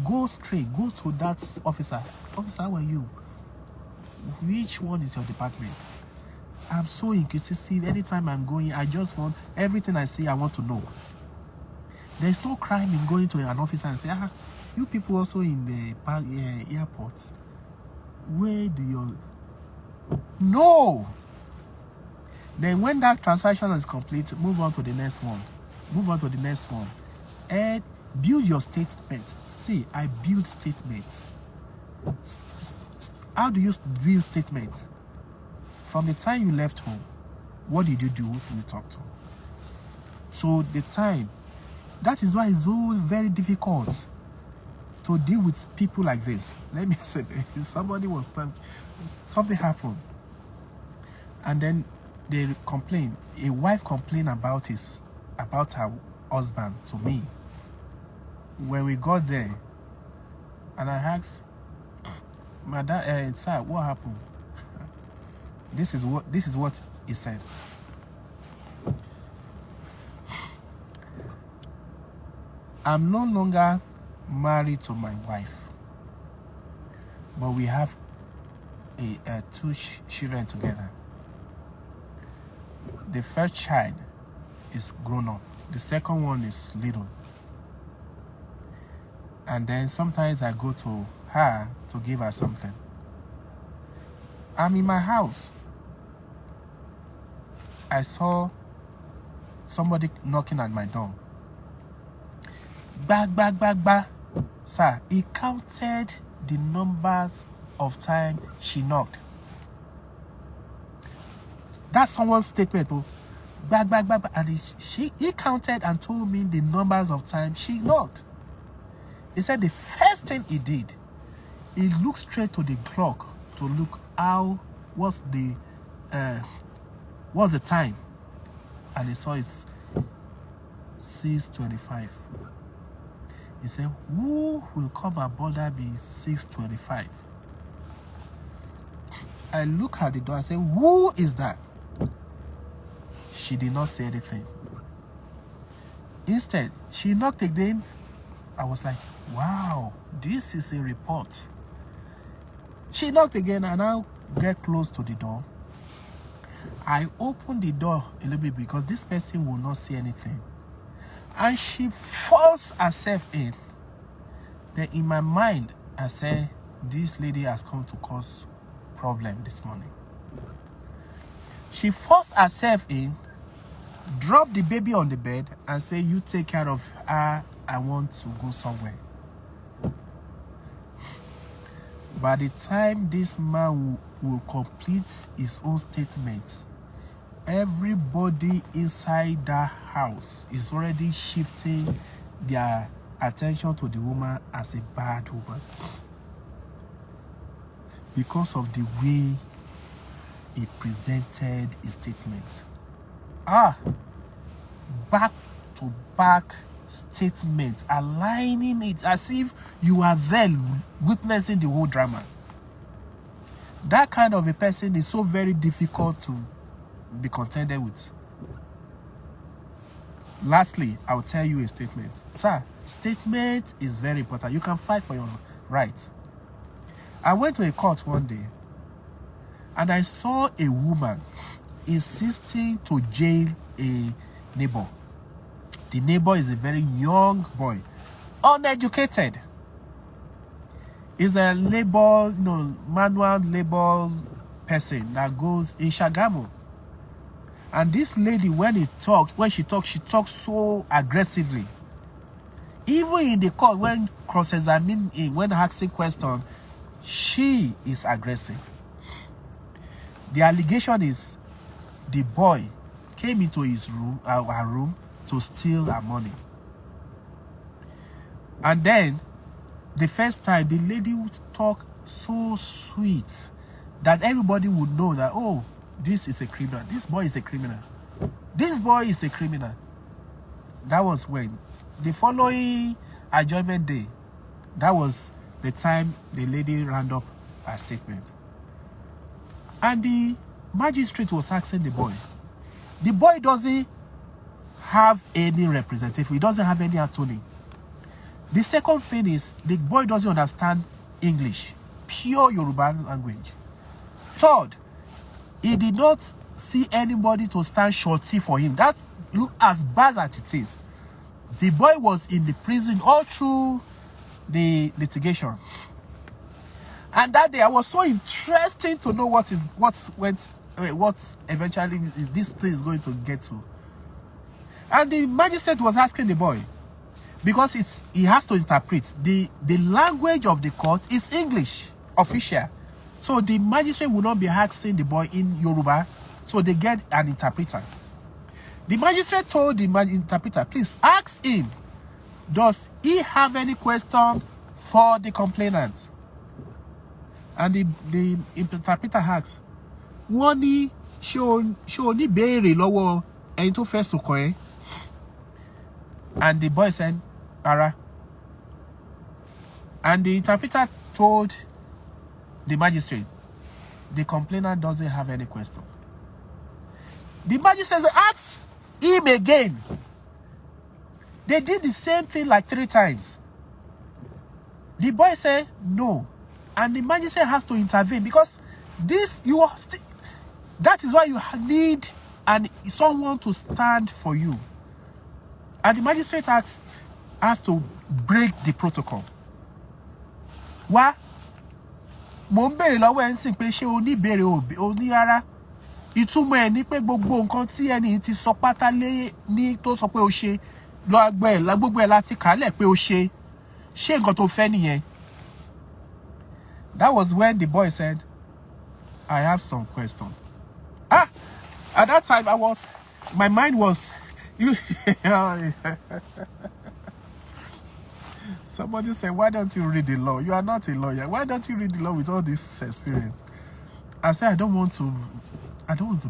Go straight, go to that officer. Officer, how are you? Which one is your department? I'm so inquisitive. Anytime I'm going, I just want everything I see, I want to know. There's no crime in going to an officer and say, you people also in the airports. Where do you... No! Then when that transaction is complete, move on to the next one. Move on to the next one. And build your statement. See, I build statements. How do you build statements? From the time you left home, what did you do when you talked to? So the time, that is why it's so very difficult to deal with people like this. Let me say, somebody was something happened, and then they complain. A wife complained about her husband to me. When we got there, and I asked, Madam, sir, what happened? This is what he said. I'm no longer married to my wife, but we have two children together. The first child is grown up. The second one is little. And then sometimes I go to her to give her something. I'm in my house. I saw somebody knocking at my door. Bang, bang, bang, bang. Sir, he counted the numbers of time she knocked. That's someone's statement. Oh, bang, bang, bang, bang. And he counted and told me the numbers of times she knocked. He said the first thing he did, he looked straight to the clock to look what's the time, and he saw it's 6:25. He said, who will come and bother me 6:25? I look at the door and say, who is that? She did not say anything. Instead, she knocked again. I was like, wow, this is a report. She knocked again, and I get close to the door. I opened the door a little bit because this person will not see anything. And she forced herself in. Then in my mind, I said, this lady has come to cause problem this morning. She forced herself in, dropped the baby on the bed, and said, you take care of her. I want to go somewhere. By the time this man will complete his own statement, everybody inside that house is already shifting their attention to the woman as a bad woman because of the way he presented his statement. Back to back statement, aligning it as if you are there witnessing the whole drama. That kind of a person is so very difficult to be contended with. Lastly, I'll tell you a statement. Sir, statement is very important. You can fight for your rights. I went to a court one day and I saw a woman insisting to jail a neighbor. The neighbor is a very young boy, uneducated. He's a manual labor person that goes in Shagamu. And this lady, when she talked so aggressively. Even in the court, when cross-examining, when asking questions, she is aggressive. The allegation is the boy came into her room to steal her money. And then, the first time, the lady would talk so sweet that everybody would know that, oh, this is a criminal. This boy is a criminal. This boy is a criminal. That was when. The following adjournment day, that was the time the lady ran up her statement. And the magistrate was asking the boy. The boy doesn't have any representative. He doesn't have any attorney. The second thing is, the boy doesn't understand English. Pure Yoruba language. Third, he did not see anybody to stand shorty for him. That look as bad as it is. The boy was in the prison all through the litigation. And that day, I was so interested to know what eventually this thing is going to get to. And the magistrate was asking the boy, because he has to interpret. The language of the court is English, official. So the magistrate will not be asking the boy in Yoruba, so they get an interpreter. The magistrate told the interpreter, please ask him, does he have any question for the complainant? And the interpreter asks, wọ́n ní ṣé o ní béèrè lọ́wọ́ ẹni tó fẹ́ sùn kàn ẹ́? And the boy said, Ara. And the interpreter told the magistrate, the complainant doesn't have any question. The magistrate said, ask him again. They did the same thing like 3 times. The boy said, no. And the magistrate has to intervene because that is why you need someone to stand for you. And the magistrate has to break the protocol. Wá mo ń béèrè lọ́wọ́ ẹ̀ ń sìn pé ṣé o ní béèrè o ní rárá. ìtumọ̀ ẹ̀ ní pé gbogbo nǹkan tí ẹni ti sọ pátá lé ní tó sọ pé ó ṣe lọ agbẹ́ ẹ̀ gbogbo ẹ̀ láti kálẹ̀ pé ó ṣe nǹkan tó fẹ́ nìyẹn. That was when the boy said, I have some question. At that time my mind was, somebody said, why don't you read the law? You are not a lawyer. Why don't you read the law with all this experience? I said, I don't want to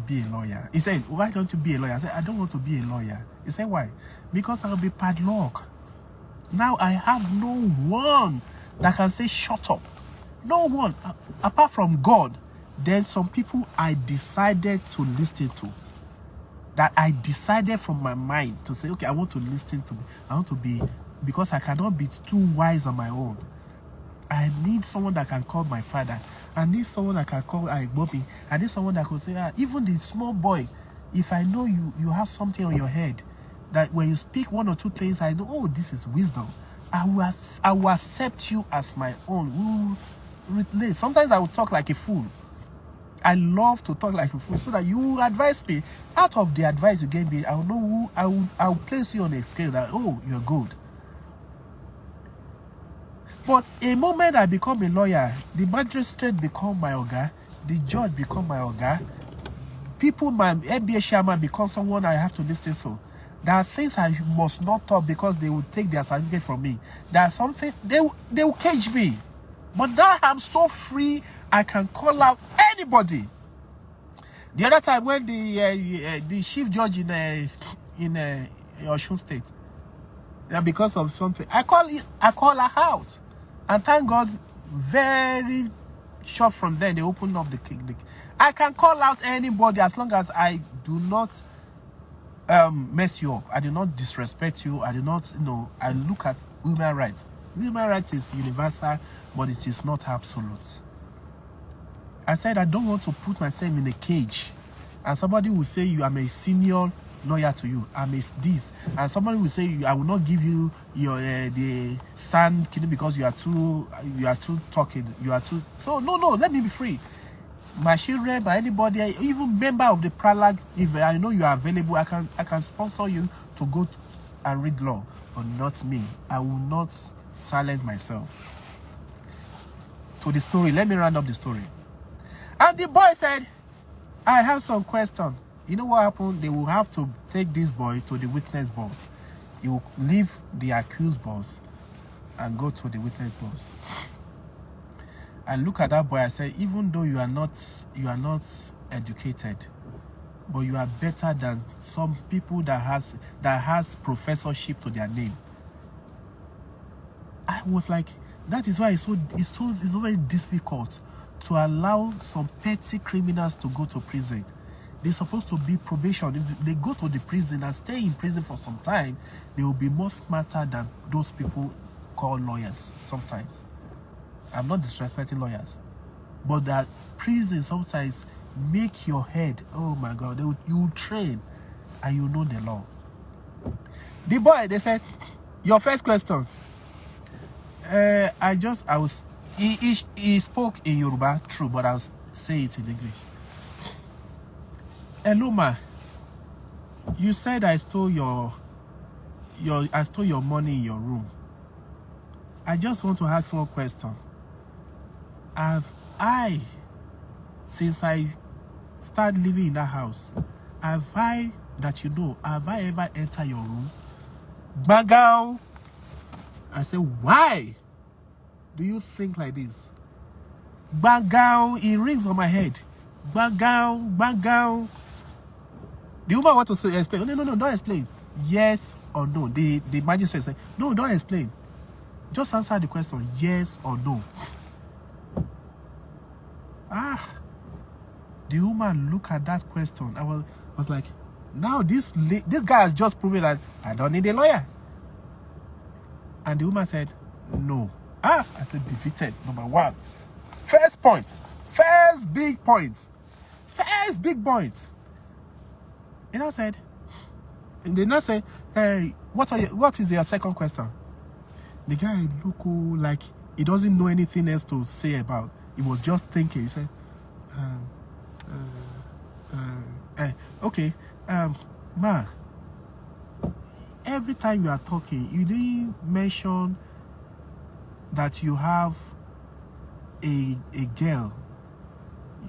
be a lawyer. He said, why don't you be a lawyer? I said, I don't want to be a lawyer. He said, why? Because I'll be padlock. Now I have no one that can say, shut up. No one, apart from God. Then some people I decided to listen to. That I decided from my mind to say, okay, I want to listen to. I want to be, because I cannot be too wise on my own. I need someone that can call my father. I need someone that can call Bobby. I need someone that could say, even the small boy, if I know you have something on your head, that when you speak one or two things, I know, oh, this is wisdom. I will accept you as my own. Relate. Sometimes I will talk like a fool. I love to talk like a fool so that you advise me. Out of the advice you gave me, I will know who I will place you on a scale that, oh, you're good. But a moment I become a lawyer, the magistrate become my oga, the judge become my oga, people, my NBA chairman become someone I have to listen to. There are things I must not talk because they will take their certificate from me. There are something they will cage me. But now I'm so free, I can call out anybody. The other time when the chief judge in Osun State, because of something, I call her out, and thank God, very short from then they opened up the I can call out anybody as long as I do not mess you up. I do not disrespect you. I do not, I look at human rights. Human rights is universal, but it is not absolute. I said I don't want to put myself in a cage, and somebody will say I'm a senior lawyer to you. I'm a this, and somebody will say I will not give you your the stand because you are too talking. You are too. So no. Let me be free. My children, by anybody, even member of the Pralarg, if I know you are available, I can sponsor you to go and read law, but not me. I will not silence myself. To the story, let me round up the story. And the boy said, I have some question. You know what happened? They will have to take this boy to the witness box. He will leave the accused box and go to the witness box. I look at that boy, I say, even though you are not educated, but you are better than some people that has professorship to their name. I was like, that is why it's very difficult to allow some petty criminals to go to prison. They're supposed to be probation. If they go to the prison and stay in prison for some time, they will be more smarter than those people called lawyers sometimes. I'm not disrespecting lawyers, but that prison sometimes make your head, oh my God, you train and you know the law. The boy, they said, your first question. He spoke in Yoruba, true, but I'll say it in English. Hello, ma. You said I stole your money in your room. I just want to ask one question. Since I started living in that house, have I ever entered your room? Bagao. I said, why do you think like this? Bagao, it rings on my head. Bagao. The woman want to say, explain. No, don't explain. Yes or no. The magistrate said, no, don't explain. Just answer the question, yes or no. The woman looked at that question. I was like, now this guy has just proven that I don't need a lawyer. And the woman said, no. I said, defeated, number one. First big point. And I said, and they now say, hey, what is your second question? The guy looked like he doesn't know anything else to say about. He was just thinking. He said, Okay, ma, every time you are talking, you didn't mention that you have a girl,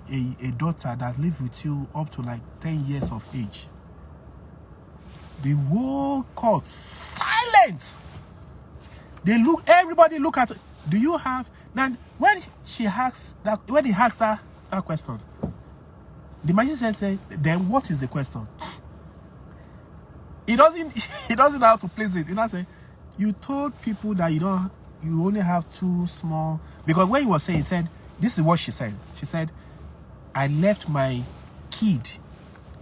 a daughter that lives with you up to like 10 years of age. The whole court silent. They look, everybody look at, do you have, now when she asks that, when he asks her that question, the magician said, then what is the question? He doesn't know how to place it. You know, say, you told people that you only have 2 small, because when he was saying, he said, this is what she said. She said, I left my kid,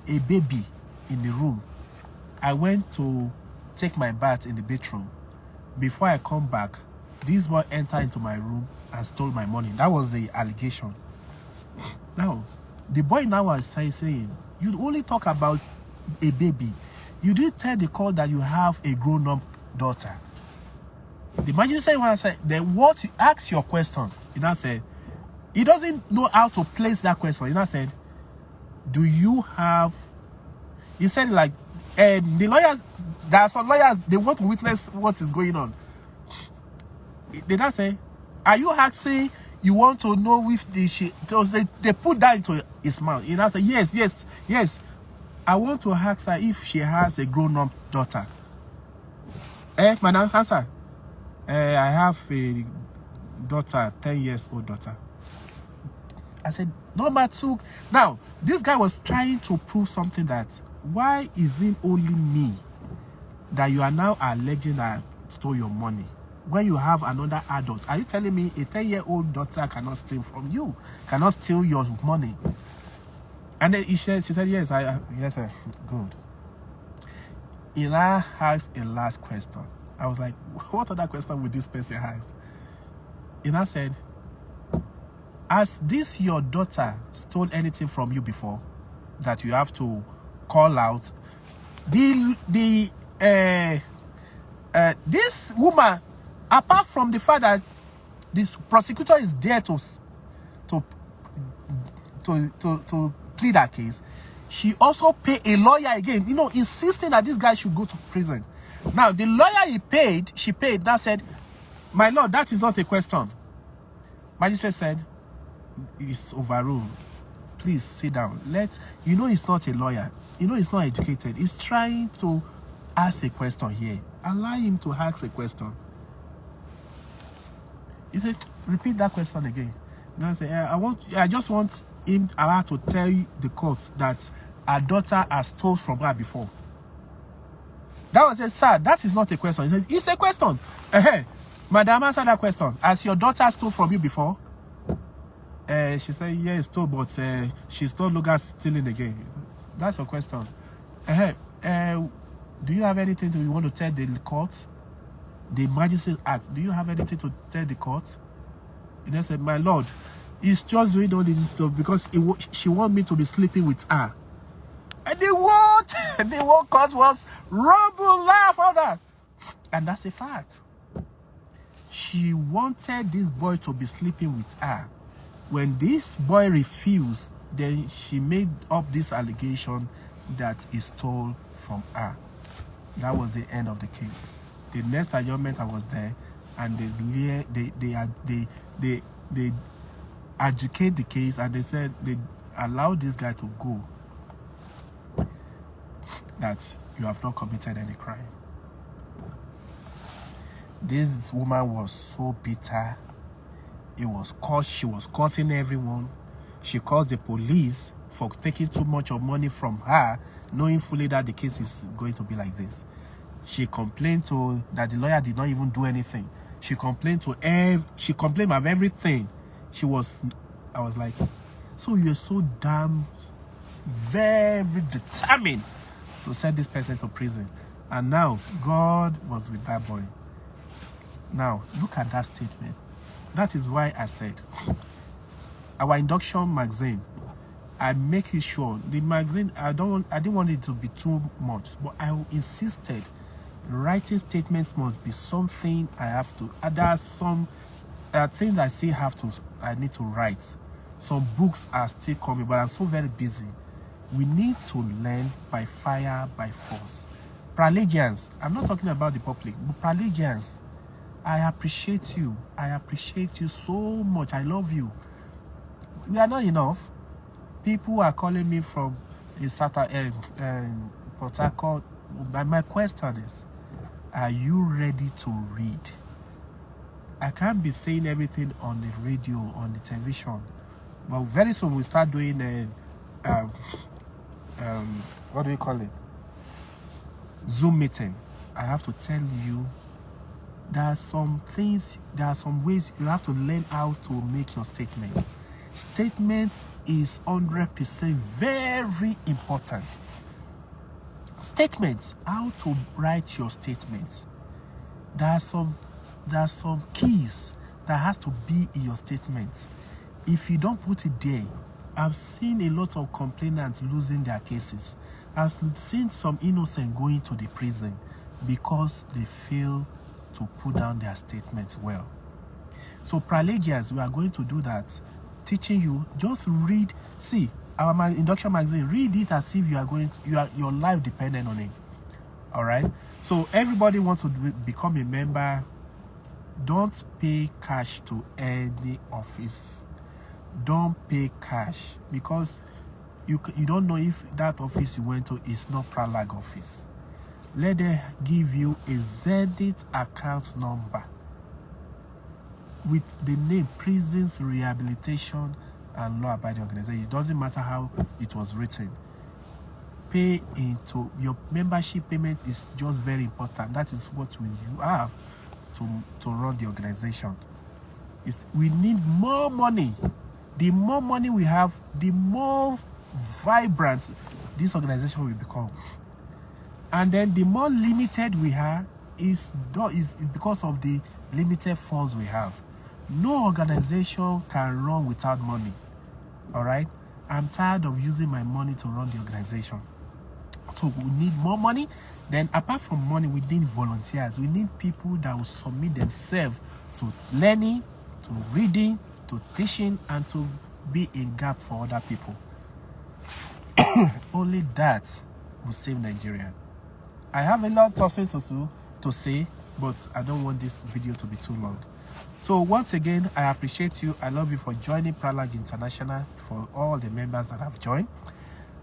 a baby, in the room. I went to take my bath in the bedroom. Before I come back, this boy entered into my room and stole my money. That was the allegation. Now, the boy now was saying, you only talk about a baby. You did tell the court that you have a grown-up daughter. The magistrate said, then what? Ask your question. He now said, he doesn't know how to place that question. He now said, do you have, he said like, the lawyers, there are some lawyers, they want to witness what is going on. They now say, are you asking, you want to know if they put that into his mouth. He now said, yes. I want to ask her if she has a grown-up daughter. Madam, answer. I have a daughter, 10 years old daughter. I said, number 2. Now, this guy was trying to prove something, that why is it only me that you are now alleging that I stole your money when you have another adult? Are you telling me a 10-year-old daughter cannot steal from you, cannot steal your money? And then she said, yes, yes, sir. Good. He now asked a last question. I was like, what other question would this person ask? He now said, has this your daughter stole anything from you before that you have to call out? This woman, apart from the fact that this prosecutor is there to plead that case, she also paid a lawyer again, you know, insisting that this guy should go to prison. Now, the lawyer she paid, that said, my lord, that is not a question. Magistrate said, it's overruled. Please sit down. You know he's not a lawyer. You know he's not educated. He's trying to ask a question here. Allow him to ask a question. He said, repeat that question again. Now I say, I just want her to tell the court that her daughter has stole from her before. That was it, sir. That is not a question. He said, it's a question. Madam, answer that question. Has your daughter stole from you before? She said, yes, stole, but she's no longer stealing again. That's your question. Do you have anything that you want to tell the court? The magistrate asked, do you have anything to tell the court? And they said, my lord, he's just doing all this stuff because she wants me to be sleeping with her. And the whole court was rumble, laugh, all that. And that's a fact. She wanted this boy to be sleeping with her. When this boy refused, then she made up this allegation that he stole from her. That was the end of the case. The next adjournment, I was there, and they adjudicate the case, and they said they allowed this guy to go, that you have not committed any crime. This woman was so bitter. She was cursing everyone. She caused the police for taking too much of money from her, knowing fully that the case is going to be like this. She complained that the lawyer did not even do anything. She complained of everything. I was like, so you're so damn, very determined to send this person to prison. And now, God was with that boy. Now, look at that statement. That is why I said, our induction magazine, I make it sure, the magazine, I didn't want it to be too much, but I insisted, writing statements must be something I have to, there are some things I still I need to write. Some books are still coming, but I'm so very busy We need to learn by fire, by force. Pralargians, I'm not talking about the public, but Pralargians, I appreciate you. I appreciate you so much. I love you. We are not enough. People are calling me from Port Harcourt. My question is, are you ready to read? I can't be saying everything on the radio, on the television, but very soon we start doing what do we call it? Zoom meeting. I have to tell you, there are some things, there are some ways you have to learn how to make your statements. Statements is 100% very important. Statements, how to write your statements. There are some keys that has to be in your statement. If you don't put it there, I've seen a lot of complainants losing their cases. I've seen some innocent going to the prison because they fail to put down their statements well. So Pralargians, we are going to do that, teaching you. Just read, see our induction magazine, read it as if you are going to, your life dependent on it. All right, so everybody wants to become a member. Don't pay cash to any office. Don't pay cash, because you don't know if that office you went to is not Pralarg office. Let them give you a Zenith account number with the name Prisons Rehabilitation and Law Abiding Organization. It doesn't matter how it was written. Pay into your membership payment is just very important. That is what you have to run the organization. We need more money. The more money we have, the more vibrant this organization will become. And then the more limited we are is because of the limited funds we have. No organization can run without money. All right, I'm tired of using my money to run the organization. So we need more money. Then apart from money, we need volunteers. We need people that will submit themselves to learning, to reading, to teaching, and to be a gap for other people. Only that will save Nigeria. I have a lot of things to say, but I don't want this video to be too long. So once again, I appreciate you. I love you for joining Pralarg International, for all the members that have joined.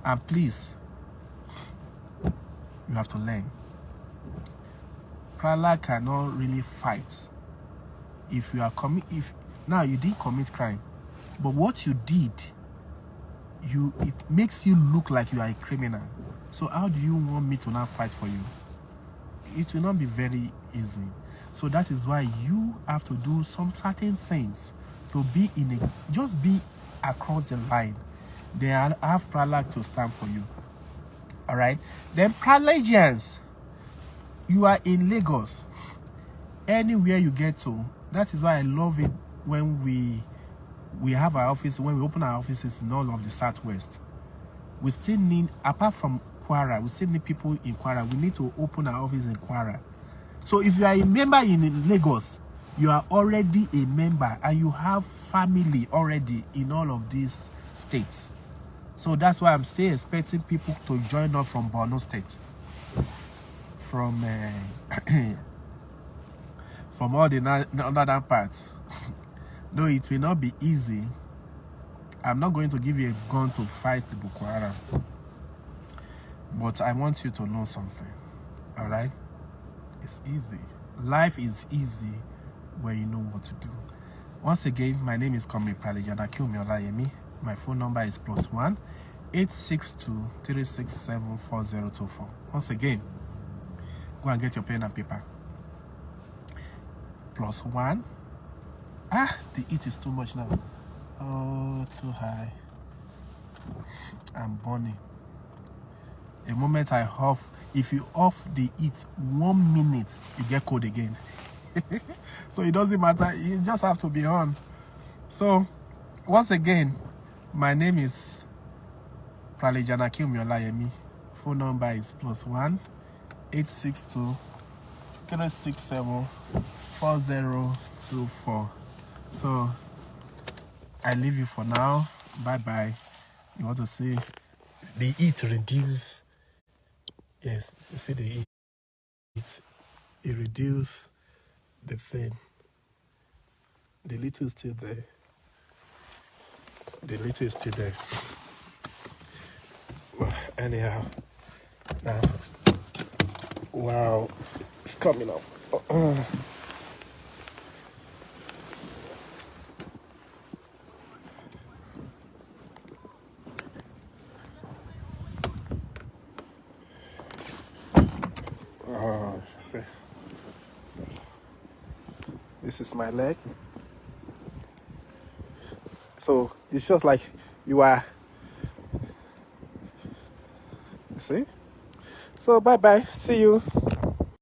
And please, you have to learn. Pralarg cannot really fight. If you are now you didn't commit crime, but what you did, it makes you look like you are a criminal. So how do you want me to now fight for you? It will not be very easy. So that is why you have to do some certain things to be just be across the line. They have Pralarg to stand for you. All right. Then Pralargians, you are in Lagos, anywhere you get to. That is why I love it when we have our office, when we open our offices in all of the Southwest. We still need, apart from Kwara, we still need people in Kwara. We need to open our office in Kwara. So if you are a member in Lagos, you are already a member and you have family already in all of these states. So that's why I'm still expecting people to join us from Borno State, from all the northern parts. Though it will not be easy. I'm not going to give you a gun to fight the Boko Haram, but I want you to know something. All right, it's easy. Life is easy when you know what to do. Once again, my name is Pralarg Int'l. My phone number is +1 862 367 4024. Once again, go and get your pen and paper. +1. The heat is too much now. Oh, too high. I'm burning. The moment I off, if you off the heat 1 minute, you get cold again. So it doesn't matter. You just have to be on. So once again, my name is Pralarg Int'l. Phone number is +1 862 367 4024. So I leave you for now. Bye bye. You want to say the heat reduce. Yes, you see the heat. It reduce the thing. The little is still there. The little is still there. Well, anyhow, now, wow, it's coming up. See. This is my leg. So it's just like you are. You see? So bye bye. See you.